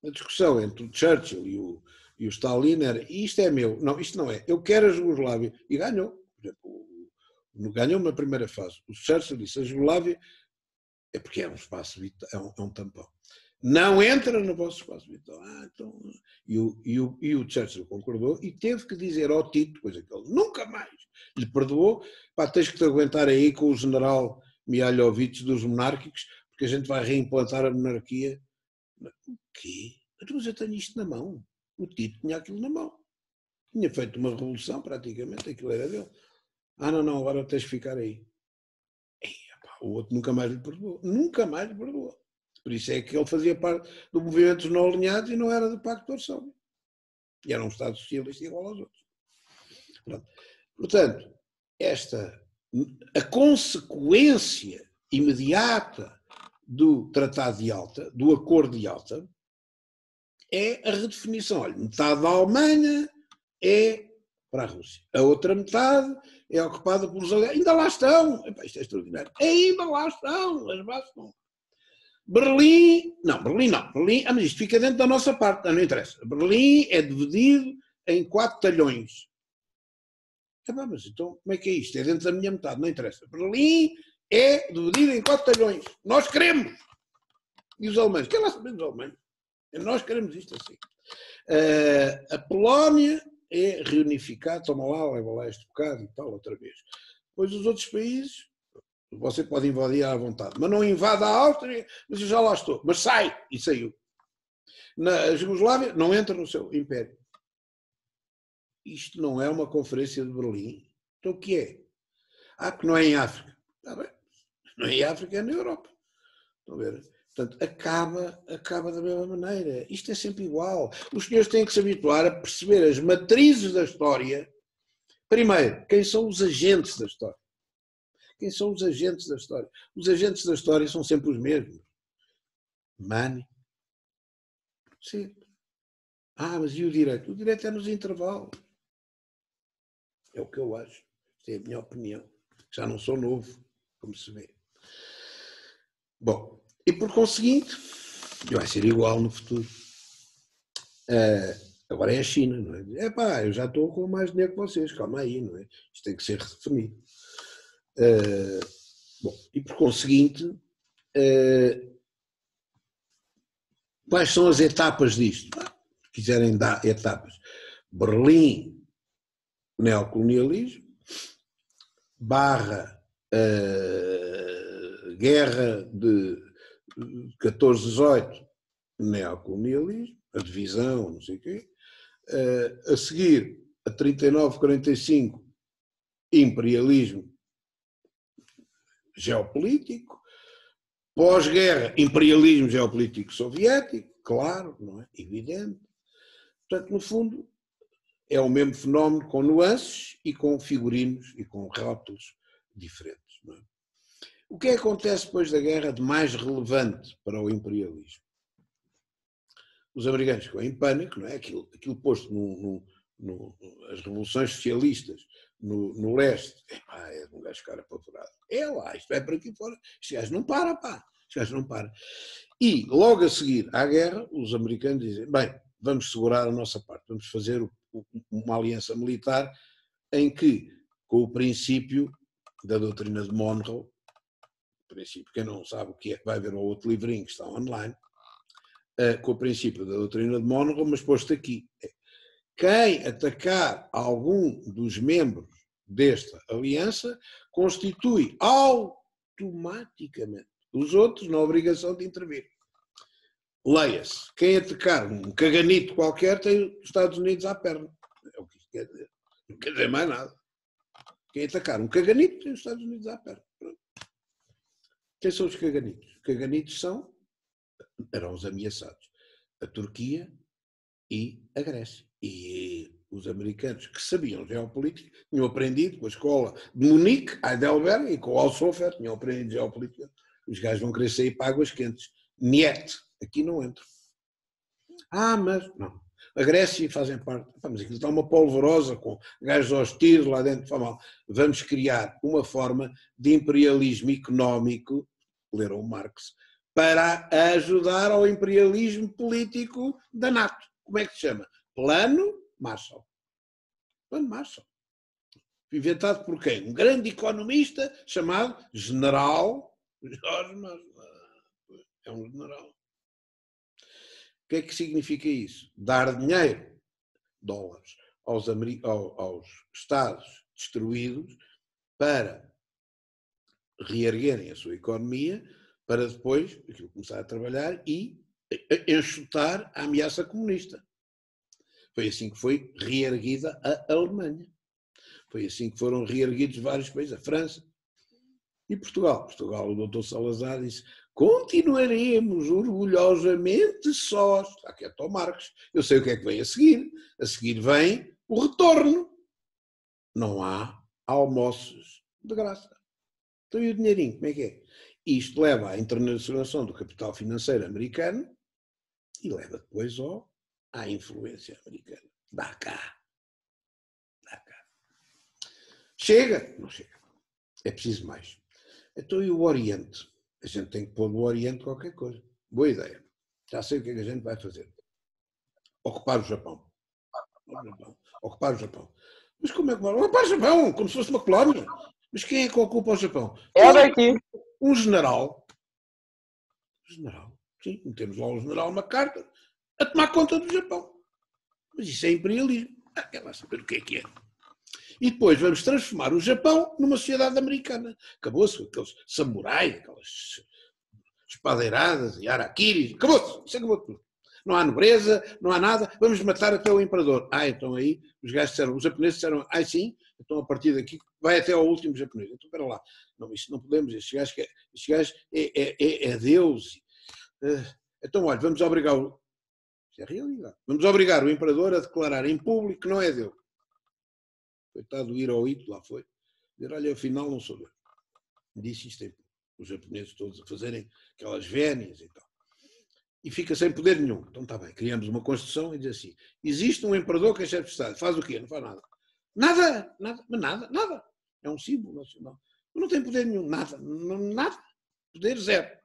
a discussão entre o Churchill e o Stalin era, isto é meu. Não, isto não é. Eu quero a Jugoslávia. E ganhou. Por exemplo, ganhou na primeira fase. O Churchill disse, a Jugoslávia é porque é um espaço vital, é um tampão. Não entra no vosso espaço vital. Então... E o Churchill concordou e teve que dizer ao Tito, coisa que ele nunca mais lhe perdoou, tens que te aguentar aí com o general Mihailovich dos monárquicos, porque a gente vai reimplantar a monarquia. O quê? Mas eu tenho isto na mão. O Tito tinha aquilo na mão. Tinha feito uma revolução, praticamente, aquilo era dele. Não, agora tens de ficar aí. O outro nunca mais lhe perdoou. Nunca mais lhe perdoou. Por isso é que ele fazia parte do movimento dos não alinhados e não era do Pacto de Varsóvia. E era um Estado socialista igual aos outros. Portanto, a consequência imediata do Tratado de Yalta, do Acordo de Yalta, é a redefinição. Olha, metade da Alemanha é para a Rússia. A outra metade é ocupada pelos aliados. Ainda lá estão. Isto é extraordinário. Ainda lá estão. As bases estão. Berlim, mas isto fica dentro da nossa parte, não interessa. Berlim é dividido em 4 talhões. Mas então, como é que é isto? É dentro da minha metade, não interessa. Berlim é dividido em 4 talhões. Nós queremos. E os alemães? Quem lá sabe dos alemães? Nós queremos isto assim. A Polónia é reunificada, toma lá, leva lá este bocado e tal, outra vez. Depois os outros países, você pode invadir à vontade, mas não invada a Áustria, mas eu já lá estou. Mas sai! E saiu. Na Jugoslávia não entra no seu império. Isto não é uma conferência de Berlim. Então o que é? Porque não é em África. Está bem. Não é em África, é na Europa. Estão a ver? Portanto, acaba da mesma maneira. Isto é sempre igual. Os senhores têm que se habituar a perceber as matrizes da história. Primeiro, quem são os agentes da história? Quem são os agentes da história? Os agentes da história são sempre os mesmos. Money. Sim. Mas e o direito? O direito é nos intervalos. É o que eu acho. Esta é a minha opinião. Já não sou novo, como se vê. Bom, e por conseguinte, vai ser igual no futuro. Agora é a China, não é? Eu já estou com mais dinheiro que vocês, calma aí, não é? Isto tem que ser redefinido. Bom, e por conseguinte, quais são as etapas disto? Se quiserem dar etapas. Berlim, neocolonialismo, guerra de 14-18, neocolonialismo, a divisão, não sei o quê. A seguir, a 39-45, imperialismo geopolítico. Pós-guerra, imperialismo geopolítico soviético, claro, não é? Evidente. Portanto, no fundo, é o mesmo fenómeno com nuances e com figurinos e com rótulos diferentes. Não é? O que acontece depois da guerra de mais relevante para o imperialismo? Os americanos ficam em pânico, não é? Aquilo posto as revoluções socialistas no leste, é de um gajo ficar apavorado. Isto vai para aqui fora, este gajo não para, este gajo não para. E logo a seguir à guerra, os americanos dizem, bem, vamos segurar a nossa parte, vamos fazer uma aliança militar em que, com o princípio da doutrina de Monroe, princípio, quem não sabe o que é, vai ver o outro livrinho que está online, com o princípio da doutrina de Monroe, mas posto aqui. Quem atacar algum dos membros desta aliança constitui automaticamente os outros na obrigação de intervir. Leia-se, quem atacar um caganito qualquer tem os Estados Unidos à perna. É o que isto quer dizer. Não quer dizer mais nada. Quem atacar um caganito tem os Estados Unidos à perna. Quem são os caganitos? Os caganitos eram os ameaçados. A Turquia e a Grécia. E os americanos que sabiam geopolítica tinham aprendido com a escola de Munique, Heidelberg, e com o Alsofer, tinham aprendido geopolítica. Os gajos vão querer sair para águas quentes. Niet, aqui não entro. Mas não. A Grécia fazem parte. Mas aquilo está uma polvorosa com gajos aos tiros lá dentro. Vamos criar uma forma de imperialismo económico, leram Marx, para ajudar ao imperialismo político da NATO. Como é que se chama? Plano Marshall. Plano Marshall. Inventado por quem? Um grande economista chamado General Jorge Marshall. É um general. O que é que significa isso? Dar dinheiro, dólares, aos Estados destruídos para reerguerem a sua economia, para depois aquilo começar a trabalhar e enxutar a ameaça comunista. Foi assim que foi reerguida a Alemanha. Foi assim que foram reerguidos vários países, a França e Portugal. Portugal, o Dr. Salazar disse, continuaremos orgulhosamente sós. Está quieto ao Marx. Eu sei o que é que vem a seguir. A seguir vem o retorno. Não há almoços de graça. Então e o dinheirinho, como é que é? Isto leva à internacionalização do capital financeiro americano e leva depois à influência americana. Dá cá. Chega? Não chega. É preciso mais. Então e o Oriente? A gente tem que pôr no Oriente qualquer coisa. Boa ideia. Já sei o que é que a gente vai fazer. Ocupar o Japão. Ocupar o Japão. Mas como é que vai? Ocupar o Japão, como se fosse uma colónia. Mas quem é que ocupa o Japão? É daqui. Um general. Sim, metemos lá o general MacArthur a tomar conta do Japão. Mas isso é imperialismo. Quer lá saber o que é. E depois vamos transformar o Japão numa sociedade americana. Acabou-se aqueles samurais, aquelas espadeiradas e harakiris. Acabou-se. Isso acabou tudo. não há nobreza, não há nada, vamos matar até o imperador. Então aí os gajos disseram, os japoneses disseram, sim, então a partir daqui vai até ao último japonês. Então, espera lá, não, isso não podemos, este gajo é Deus. Então, olha, vamos obrigar isso é realidade. Vamos obrigar o imperador a declarar em público que não é Deus. Coitado do Hirohito, lá foi. Dizer, olha, afinal não sou Deus. Disse isto em público. Os japoneses todos a fazerem aquelas vénias e tal. E fica sem poder nenhum. Então está bem, criamos uma Constituição e diz assim, existe um imperador que é chefe de Estado. Faz o quê? Não faz nada. Nada. É um símbolo nacional. Não tem poder nenhum, nada. Poder zero.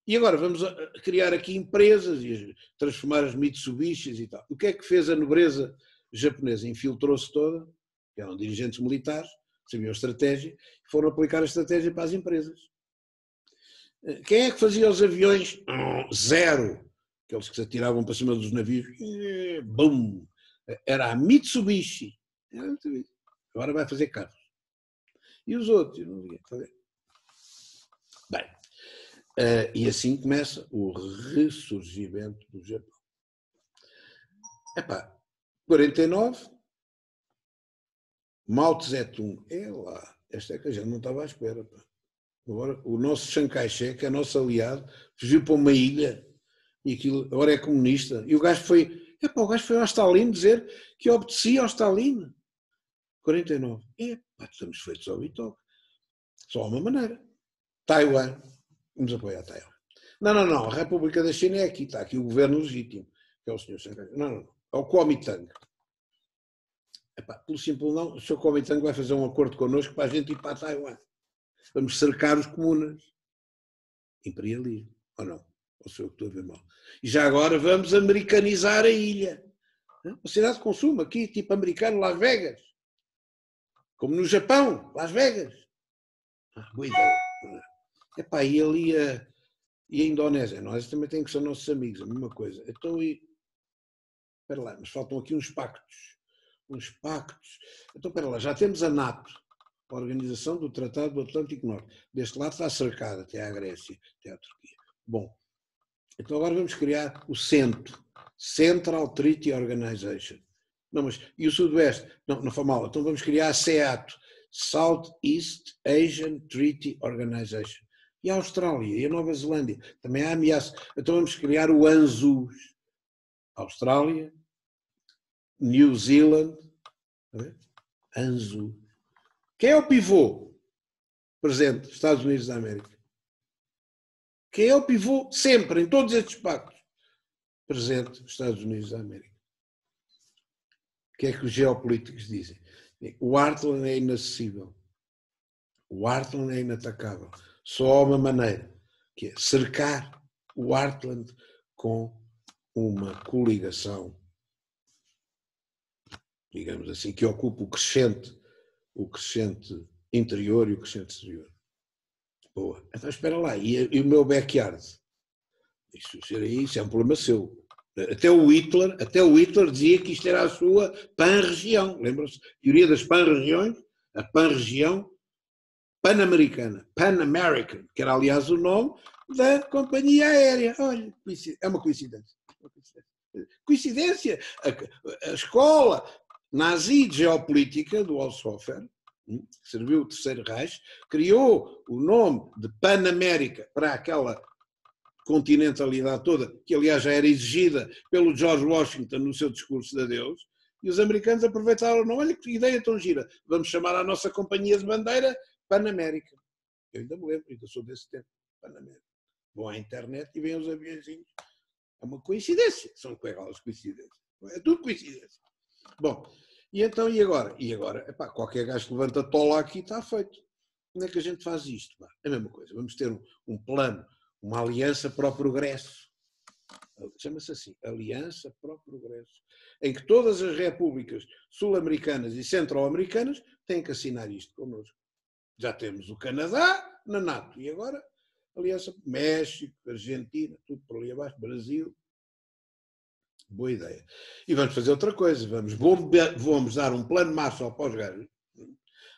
E agora vamos criar aqui empresas e transformar as Mitsubishis e tal. O que é que fez a nobreza japonesa? Infiltrou-se toda, eram dirigentes militares, sabiam a estratégia, e foram aplicar a estratégia para as empresas. Quem é que fazia os aviões? Zero. Aqueles que se atiravam para cima dos navios. Bum! Era a Mitsubishi. Agora vai fazer carros. E os outros? Não ia fazer. Bem, e assim começa o ressurgimento do Japão. 49, Mao Tse-tung, esta é que a gente não estava à espera. Pá. Agora, o nosso Chiang Kai-shek, que é nosso aliado, fugiu para uma ilha e aquilo agora é comunista. E o gajo foi ao Stalin dizer que obedecia ao Stalin. 49. Estamos feitos ao bitoque. Só há uma maneira. Taiwan. Vamos apoiar Taiwan. Não. A República da China é aqui. Está aqui o governo legítimo, que é o senhor Chiang Kai-shek. Não. É o Kuomintang. Pelo simples não, o senhor Kuomintang vai fazer um acordo connosco para a gente ir para Taiwan. Vamos cercar os comunas. Imperialismo, ou não? Ou sou eu que estou a ver mal? E já agora vamos americanizar a ilha. Uma cidade de consumo aqui, tipo americano, Las Vegas. Como no Japão, Las Vegas. Boa ideia. E ali e a Indonésia. Nós também tem que ser nossos amigos, a mesma coisa. Então, espera lá, mas faltam aqui uns pactos. Então, espera lá, já temos a NATO. A Organização do Tratado do Atlântico Norte. Deste lado está cercada, até à Grécia, até à Turquia. Bom, então agora vamos criar o CENTO, Central Treaty Organization. Não, mas e o Sudoeste? Não foi mal. Então vamos criar a SEATO, Southeast Asian Treaty Organization. E a Austrália, e a Nova Zelândia. Também há ameaça. Então vamos criar o ANZUS. Austrália, New Zealand, ANZUS. Quem é o pivô presente? Estados Unidos da América. Quem é o pivô sempre, em todos estes pactos? Presente, Estados Unidos da América. O que é que os geopolíticos dizem? O Heartland é inacessível. O Heartland é inatacável. Só há uma maneira, que é cercar o Heartland com uma coligação, digamos assim, que ocupa o crescente interior e o crescente exterior. Boa. Então espera lá, e o meu backyard? Isso é um problema seu. Até o Hitler dizia que isto era a sua pan-região. Lembram-se? Teoria das pan-regiões? A pan-região pan-americana. Pan-American, que era aliás o nome da companhia aérea. Olha, é uma coincidência. Coincidência? A escola nazi de geopolítica do Haushofer, que serviu o Terceiro Reich, criou o nome de Panamérica para aquela continentalidade toda, que aliás já era exigida pelo George Washington no seu discurso de adeus, e os americanos aproveitaram, não, olha que ideia tão gira, vamos chamar a nossa companhia de bandeira Panamérica. Eu ainda me lembro, ainda sou desse tempo, Panamérica. Vão à internet e veem os aviãozinhos. É uma coincidência, são aquelas coincidências. É tudo coincidência. Bom, e então, e agora? Qualquer gajo que levanta tola aqui está feito. Como é que a gente faz isto? É a mesma coisa, vamos ter um plano, uma aliança para o progresso. Chama-se assim, Aliança para o Progresso, em que todas as repúblicas sul-americanas e centro-americanas têm que assinar isto connosco. Já temos o Canadá na NATO, e agora Aliança México, Argentina, tudo por ali abaixo, Brasil. Boa ideia. E vamos fazer outra coisa, vamos dar um plano Marshall para os gajos,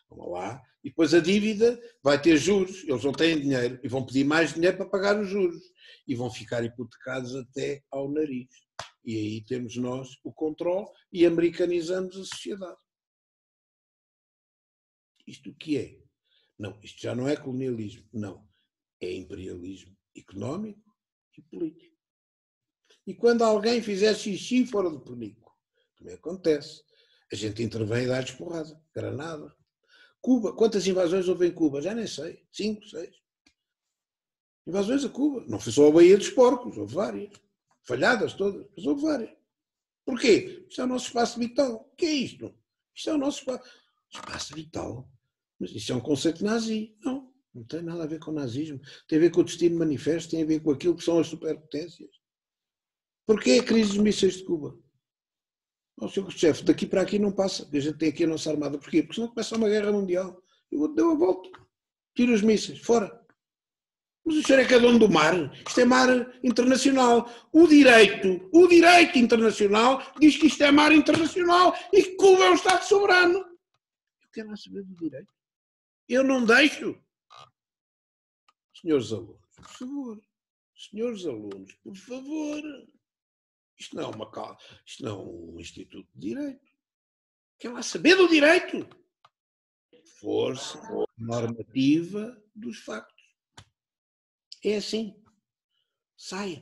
Vamos lá. E depois a dívida vai ter juros, eles não têm dinheiro e vão pedir mais dinheiro para pagar os juros e vão ficar hipotecados até ao nariz. E aí temos nós o controle e americanizamos a sociedade. Isto o que é? Não, isto já não é colonialismo, não. É imperialismo económico e político. E quando alguém fizer xixi fora do penico, também acontece, a gente intervém e dá-lhes porrada, granada. Cuba, quantas invasões houve em Cuba? Já nem sei, 5, 6. Invasões a Cuba. Não foi só a Baía dos Porcos, houve várias. Falhadas todas, mas houve várias. Porquê? Isto é o nosso espaço vital. O que é isto? Isto é o nosso espaço vital. Mas isto é um conceito nazi. Não, não tem nada a ver com o nazismo. Tem a ver com o destino manifesto, tem a ver com aquilo que são as superpotências. Porquê a crise dos mísseis de Cuba? O Sr. Chefe, daqui para aqui não passa, a gente tem aqui a nossa armada. Porquê? Porque senão começa uma guerra mundial. Eu dou a volta, tiro os mísseis, fora. Mas o senhor é que é dono do mar. Isto é mar internacional. O direito internacional diz que isto é mar internacional e que Cuba é um Estado soberano. Eu quero lá saber do direito. Eu não deixo. Senhores alunos, por favor. Senhores alunos, por favor. Isto não é um instituto de direito. Quer lá saber do direito? Força normativa dos factos. É assim. Saia.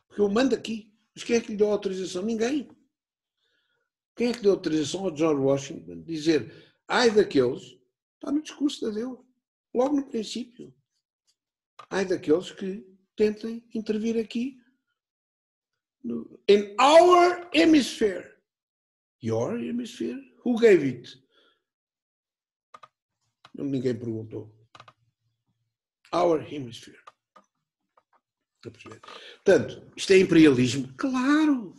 Porque eu mando aqui. Mas quem é que lhe deu autorização? Ninguém. Quem é que deu autorização ao George Washington de dizer ai daqueles, está no discurso dele, logo no princípio, ai daqueles que tentem intervir aqui in our hemisphere. Your hemisphere? Who gave it? Ninguém perguntou. Our hemisphere. Portanto, isto é imperialismo? Claro!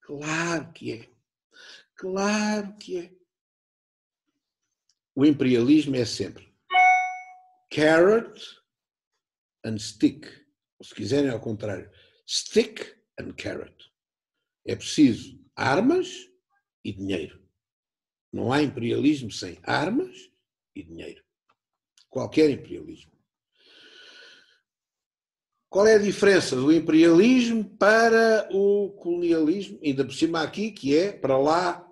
Claro que é. Claro que é. O imperialismo é sempre carrot and stick. Ou se quiserem ao contrário, stick and carrot. É preciso armas e dinheiro. Não há imperialismo sem armas e dinheiro. Qualquer imperialismo. Qual é a diferença do imperialismo para o colonialismo? Ainda por cima aqui, que é, para lá,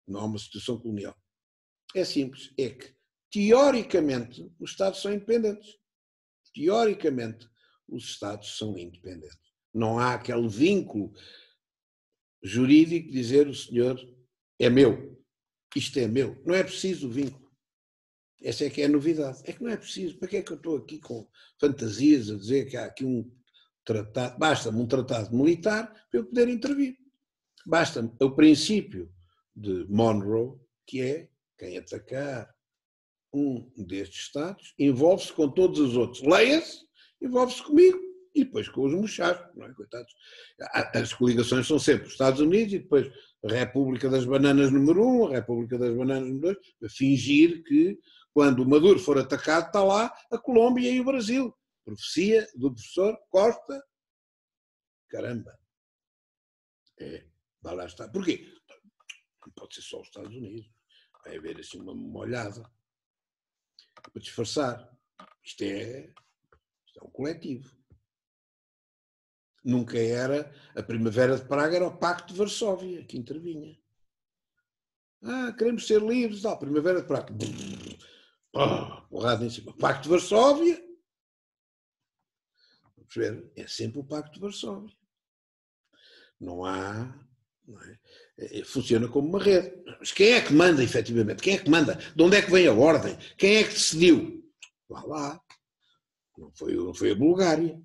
não há uma situação colonial. É simples, é que, teoricamente, os Estados são independentes. Teoricamente, os Estados são independentes. Não há aquele vínculo jurídico de dizer o senhor é meu, isto é meu. Não é preciso o vínculo. Essa é que é a novidade. É que não é preciso. Para que é que eu estou aqui com fantasias a dizer que há aqui um tratado? Basta-me um tratado militar para eu poder intervir. Basta-me o princípio de Monroe, que é quem atacar um destes Estados envolve-se com todos os outros. Leia-se, envolve-se comigo e depois com os mochados, não é? Coitados. As coligações são sempre os Estados Unidos e depois a República das Bananas número 1, a República das Bananas número 2, para fingir que quando o Maduro for atacado está lá a Colômbia e o Brasil. Profecia do professor Costa. Caramba. Vai lá estar. Porquê? Não pode ser só os Estados Unidos. Vai haver assim uma olhada. Para disfarçar. Isto é um coletivo. Nunca era a Primavera de Praga, era o Pacto de Varsóvia que intervinha. Queremos ser livres. A Primavera de Praga. Porrada em cima. Pacto de Varsóvia. Vamos ver, é sempre o Pacto de Varsóvia. Não há. Não é? Funciona como uma rede. Mas quem é que manda, efetivamente? Quem é que manda? De onde é que vem a ordem? Quem é que decidiu? Vá lá. Não foi a Bulgária.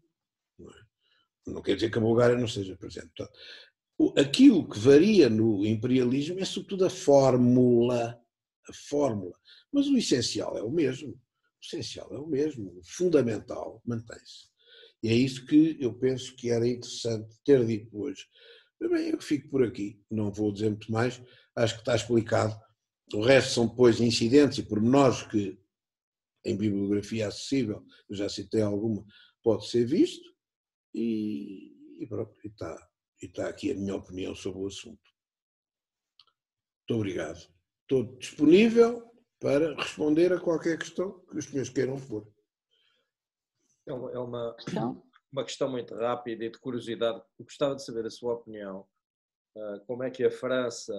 Não quer dizer que a Bulgária não seja presente. Portanto, aquilo que varia no imperialismo é sobretudo a fórmula. A fórmula. Mas o essencial é o mesmo. O essencial é o mesmo. O fundamental mantém-se. E é isso que eu penso que era interessante ter dito hoje. Bem, eu fico por aqui. Não vou dizer muito mais. Acho que está explicado. O resto são depois incidentes e pormenores que em bibliografia acessível, eu já citei alguma, pode ser visto. E pronto, está aqui a minha opinião sobre o assunto. Muito obrigado. Estou disponível para responder a qualquer questão que os senhores queiram pôr. É uma questão muito rápida e de curiosidade. Eu gostava de saber a sua opinião. Como é que a França,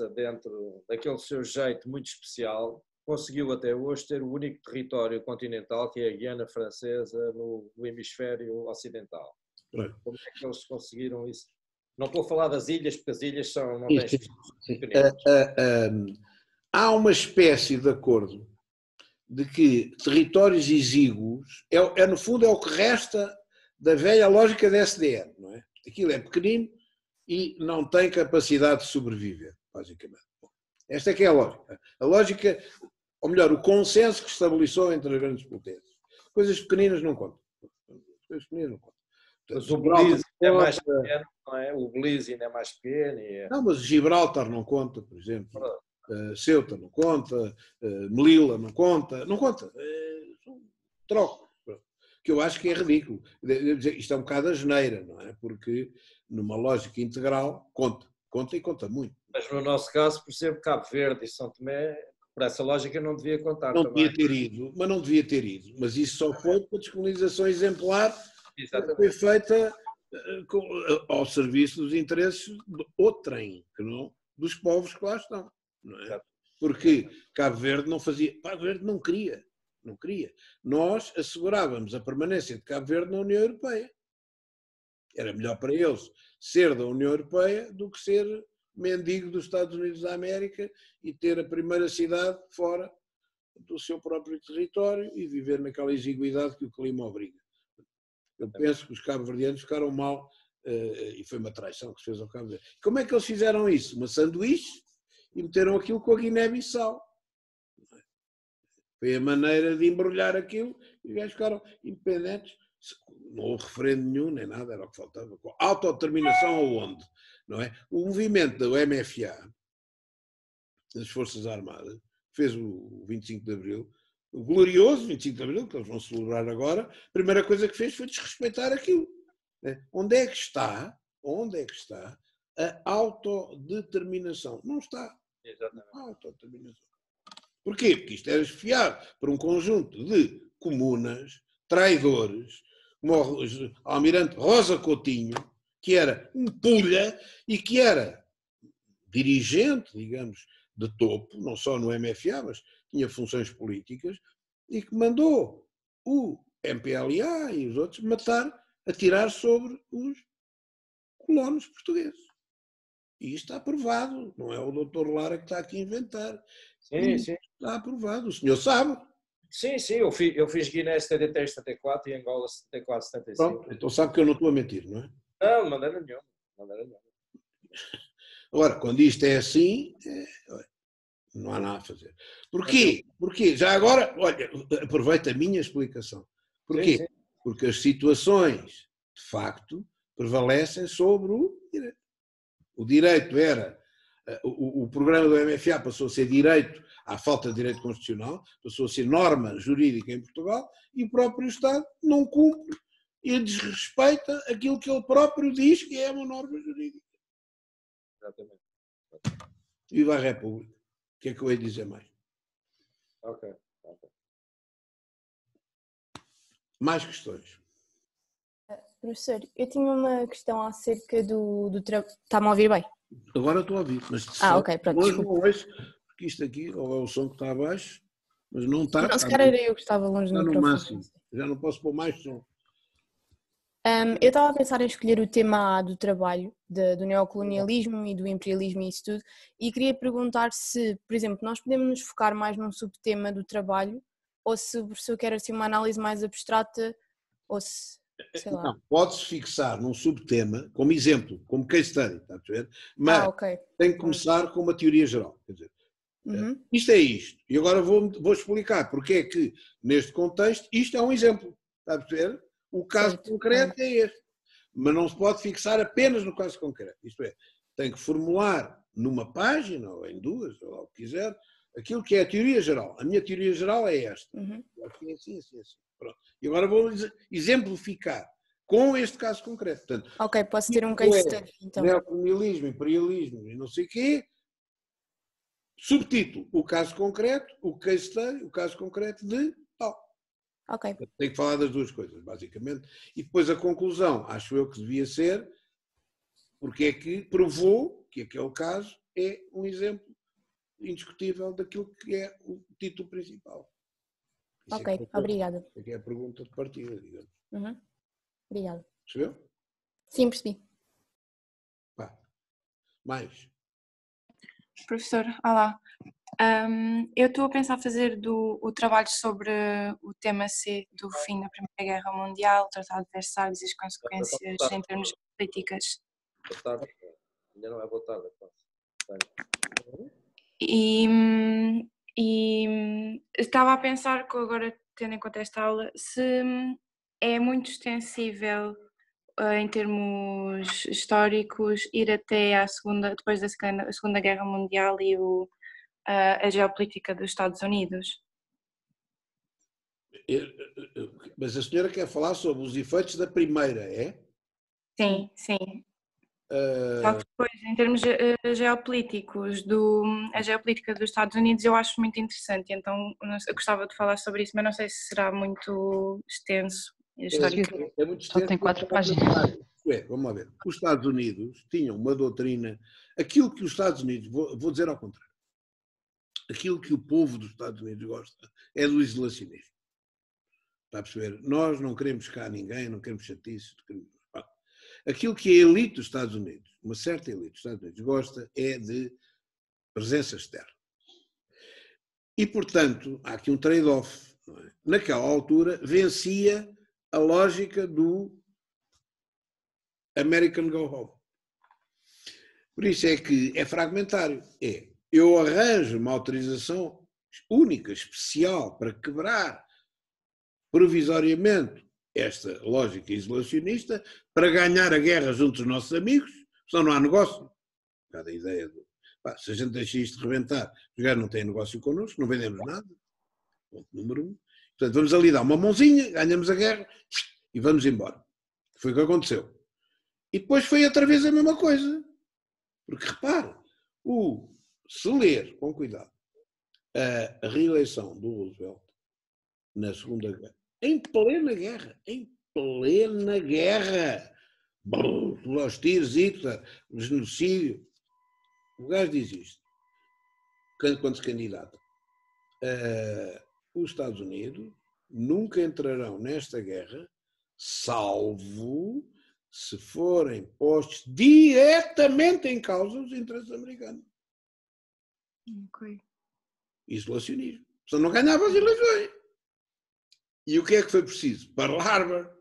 dentro daquele seu jeito muito especial, conseguiu até hoje ter o único território continental, que é a Guiana Francesa, no hemisfério ocidental. Como é que eles conseguiram isso? Não estou a falar das ilhas, porque as ilhas não têm pequeninas. Há uma espécie de acordo de que territórios exíguos, no fundo, é o que resta da velha lógica da SDN, não é? Aquilo é pequenino e não tem capacidade de sobreviver, basicamente. Esta é que é a lógica. A lógica, ou melhor, o consenso que estabeleceu entre as grandes potências. Coisas pequeninas não contam. Coisas pequeninas não contam. Mas o Belize é mais pequeno, não é? O Belize ainda é mais pequeno. Não, mas Gibraltar não conta, por exemplo. Ceuta não conta, Melilla não conta. Troco. Que eu acho que é ridículo. Isto é um bocado a geneira, não é? Porque numa lógica integral conta e conta muito. Mas no nosso caso, por exemplo, Cabo Verde e São Tomé, por essa lógica não devia contar não também. Não devia ter ido. Mas isso só foi com a descolonização exemplar. Exatamente. Foi feita ao serviço dos interesses de outrem, que não dos povos que lá estão. Não é? Porque Cabo Verde não fazia. Cabo Verde não queria. Nós assegurávamos a permanência de Cabo Verde na União Europeia. Era melhor para eles ser da União Europeia do que ser mendigo dos Estados Unidos da América e ter a primeira cidade fora do seu próprio território e viver naquela exiguidade que o clima obriga. Eu penso que os cabo-verdianos ficaram mal e foi uma traição que se fez ao Cabo Verde. Como é que eles fizeram isso? Uma sanduíche e meteram aquilo com a Guiné-Bissau. Foi a maneira de embrulhar aquilo e os gajos ficaram independentes. Não houve referendo nenhum, nem nada, era o que faltava. Autodeterminação aonde? Não é? O movimento da UMFA, das Forças Armadas, fez o 25 de Abril, o glorioso 25 de Abril, que eles vão celebrar agora, a primeira coisa que fez foi desrespeitar aquilo. Onde é que está a autodeterminação? Não está. Exatamente. A autodeterminação. Porquê? Porque isto era esfiado por um conjunto de comunas, traidores, como o almirante Rosa Coutinho, que era um pulha e que era dirigente, digamos, de topo, não só no MFA, mas tinha funções políticas, e que mandou o MPLA e os outros atirar sobre os colonos portugueses. E isto está aprovado, não é o doutor Lara que está aqui a inventar. Sim. Está aprovado, o senhor sabe. Sim, eu fiz Guiné 73, 74 e Angola 74, 75. Pronto, então sabe que eu não estou a mentir, não é? Não, maneira nenhuma. Agora, quando isto é assim, não há nada a fazer. Porquê? Já agora, olha, aproveita a minha explicação. Porquê? Sim. Porque as situações, de facto, prevalecem sobre o direito. O direito era, o programa do MFA passou a ser direito à falta de direito constitucional, passou a ser norma jurídica em Portugal e o próprio Estado não cumpre e desrespeita aquilo que ele próprio diz que é uma norma jurídica. Exatamente. Viva a República. O que é que eu ia dizer mais? Ok. Mais questões? Professor, eu tinha uma questão acerca do trabalho. Está-me a ouvir bem? Agora estou a ouvir. Mas ok, pronto. Hoje não ouço, porque isto aqui, ou é o som que está abaixo, mas não está. Não, se calhar era eu que estava longe do microfone. microfone. Máximo. Já não posso pôr mais som. Eu estava a pensar em escolher o tema do trabalho, do neocolonialismo e do imperialismo e isso tudo, e queria perguntar se, por exemplo, nós podemos nos focar mais num subtema do trabalho, ou se o professor quer assim uma análise mais abstrata, ou se, sei lá. Não, pode-se fixar num subtema, como exemplo, como case study, está a ver? Mas okay. Tem que começar com uma teoria geral, quer dizer, isto é isto, e agora vou explicar porque é que, neste contexto, isto é um exemplo, está a ver? O caso concreto é este, mas não se pode fixar apenas no caso concreto, isto é, tem que formular numa página, ou em duas, ou lá o que quiser, aquilo que é a teoria geral. A minha teoria geral é esta. Assim. Pronto. E agora vou exemplificar com este caso concreto. Portanto, ok, posso ter um case study, então. Neocolonialismo, imperialismo e não sei o quê, Subtítulo, o caso concreto, o case study, o caso concreto de tal. Ok. Tem que falar das duas coisas, basicamente. E depois a conclusão, acho eu que devia ser, porque é que provou que aquele caso é um exemplo indiscutível daquilo que é o título principal. Isso Ok, obrigada. É que é a pergunta de partida, digamos. Obrigada. Percebeu? Sim, percebi. Pá. Mais. Professor, olá. Eu estou a pensar fazer o trabalho sobre o tema C do fim da Primeira Guerra Mundial, o Tratado de Versalhes e as consequências em termos políticas. Boa tarde. Ainda não é boa tarde. E estava a pensar, que agora tendo em conta esta aula, se é muito extensível em termos históricos ir até depois da Segunda Guerra Mundial e a geopolítica dos Estados Unidos. Mas a senhora quer falar sobre os efeitos da primeira, é? Sim, sim. Só que depois, em termos geopolíticos, a geopolítica dos Estados Unidos eu acho muito interessante, então eu gostava de falar sobre isso, mas não sei se será muito extenso. É muito extenso. Só tem 4 páginas. Vamos lá ver. Os Estados Unidos tinham uma doutrina, aquilo que os Estados Unidos, vou dizer ao contrário, aquilo que o povo dos Estados Unidos gosta é do isolacionismo. Está a perceber? Nós não queremos cá ninguém, não queremos chatice. Aquilo que a elite dos Estados Unidos, uma certa elite dos Estados Unidos gosta é de presença externa. E, portanto, há aqui um trade-off. Naquela altura, vencia a lógica do American Go Home. Por isso é que é fragmentário. Eu arranjo uma autorização única, especial, para quebrar provisoriamente esta lógica isolacionista, para ganhar a guerra junto dos nossos amigos, senão não há negócio. Cada ideia do... se a gente deixa isto rebentar, os gajos não têm negócio connosco, não vendemos nada. Ponto número 1. Portanto, vamos ali dar uma mãozinha, ganhamos a guerra e vamos embora. Foi o que aconteceu. E depois foi outra vez a mesma coisa. Porque, repare, se ler, com cuidado, a reeleição do Roosevelt na Segunda Guerra, em plena guerra, os tiros, Hitler, o genocídio, o gajo diz isto, quando se candidata. Os Estados Unidos nunca entrarão nesta guerra, salvo se forem postos diretamente em causa os interesses americanos. Okay. Isolacionismo. Só não ganhava as eleições. E o que é que foi preciso? Pearl Harbor.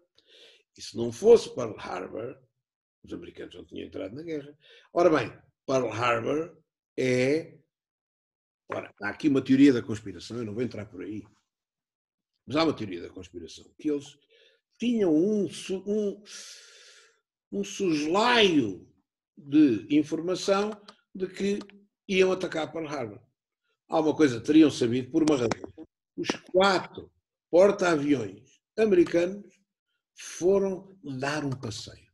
E se não fosse Pearl Harbor, os americanos não tinham entrado na guerra. Ora bem, Pearl Harbor Ora, há aqui uma teoria da conspiração, eu não vou entrar por aí, mas há uma teoria da conspiração, que eles tinham um soslaio de informação de que iam atacar Pearl Harbor. Há uma coisa que teriam sabido por uma razão. Os 4 porta-aviões americanos foram dar um passeio.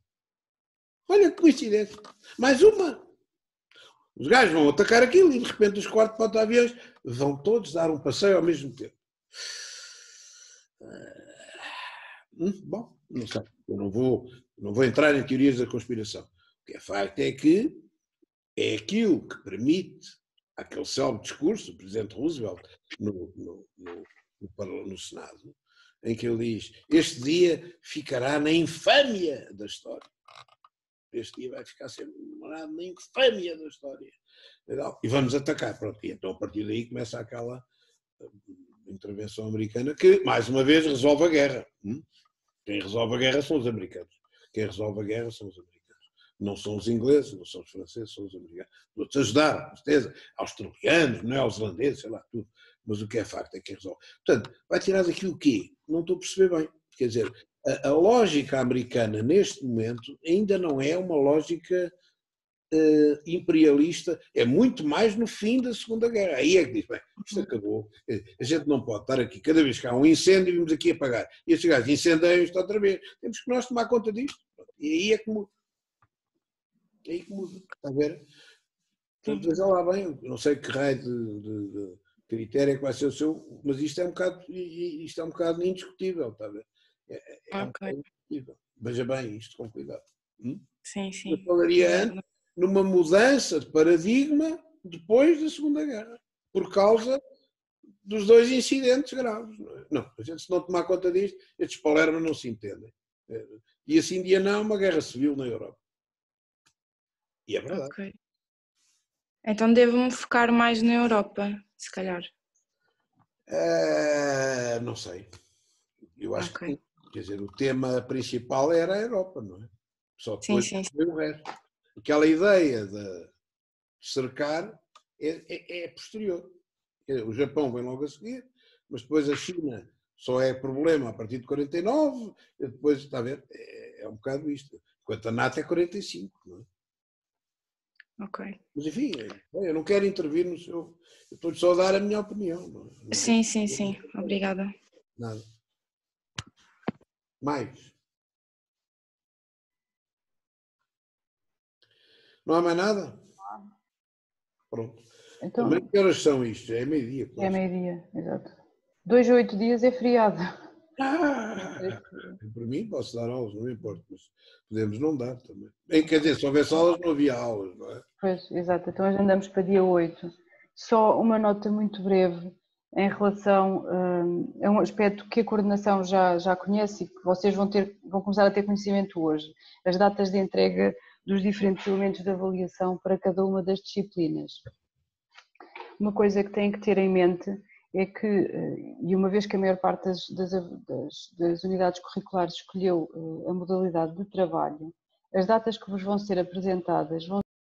Olha que coincidência. Mais uma. Os gajos vão atacar aquilo e de repente os 4 porta-aviões vão todos dar um passeio ao mesmo tempo. Bom, não sei. Eu não vou entrar em teorias da conspiração. O que é facto é que é aquilo que permite aquele célebre discurso do presidente Roosevelt no Senado, em que ele diz: este dia ficará na infâmia da história. Este dia vai ficar sempre memorado na infâmia da história. E vamos atacar. Pronto. E então, a partir daí, começa aquela intervenção americana que, mais uma vez, resolve a guerra. Quem resolve a guerra são os americanos. Quem resolve a guerra são os americanos. Não são os ingleses, não são os franceses, são os americanos. Os outros ajudaram, com certeza. Australianos, neozelandeses, sei lá, tudo. Mas o que é facto é quem resolve. Portanto, vai tirar daqui o quê? Não estou a perceber bem. Quer dizer, a lógica americana, neste momento, ainda não é uma lógica imperialista, é muito mais no fim da Segunda Guerra. Aí é que diz, bem, isto acabou, a gente não pode estar aqui, cada vez que há um incêndio, vamos aqui apagar. E estes gajos incendeiam isto outra vez. Temos que nós tomar conta disto. E aí é que muda. É aí que muda. Está a ver? Portanto, veja lá bem, não sei que raio de critério é que vai ser o seu, mas isto é um bocado indiscutível, está a ver? É um bocado indiscutível. Veja bem isto com cuidado. Sim, sim. Eu falaria antes numa mudança de paradigma depois da Segunda Guerra, por causa dos dois incidentes graves. Não, a gente se não tomar conta disto, estes Palermo não se entendem. E assim dia não, uma guerra civil na Europa. E é verdade. Ok. Então devo-me focar mais na Europa, se calhar. Não sei. Eu acho que sim. Quer dizer, o tema principal era a Europa, não é? Só depois veio o resto. Aquela ideia de cercar é posterior. O Japão vem logo a seguir, mas depois a China só é problema a partir de 49, depois, está a ver, é um bocado isto. Enquanto a NATO é 45, não é? Ok. Mas enfim, eu não quero intervir no seu... Eu estou-lhe só a dar a minha opinião. Não sim, sim, sim. Obrigada. Nada. Mais? Não há mais nada? Pronto. Então, também que horas são isto? É meio-dia. É meio-dia, exato. 2 a 8 dias é feriado. Por mim posso dar aulas, não me importa, mas podemos não dar também. Quer dizer, se houvesse aulas não havia aulas, não é? Pois, exato, então agendamos para dia 8. Só uma nota muito breve em relação a um aspecto que a coordenação já conhece e que vocês vão começar a ter conhecimento hoje. As datas de entrega dos diferentes elementos de avaliação para cada uma das disciplinas. Uma coisa que têm que ter em mente é que, e uma vez que a maior parte das unidades curriculares escolheu a modalidade de trabalho, as datas que vos vão ser apresentadas vão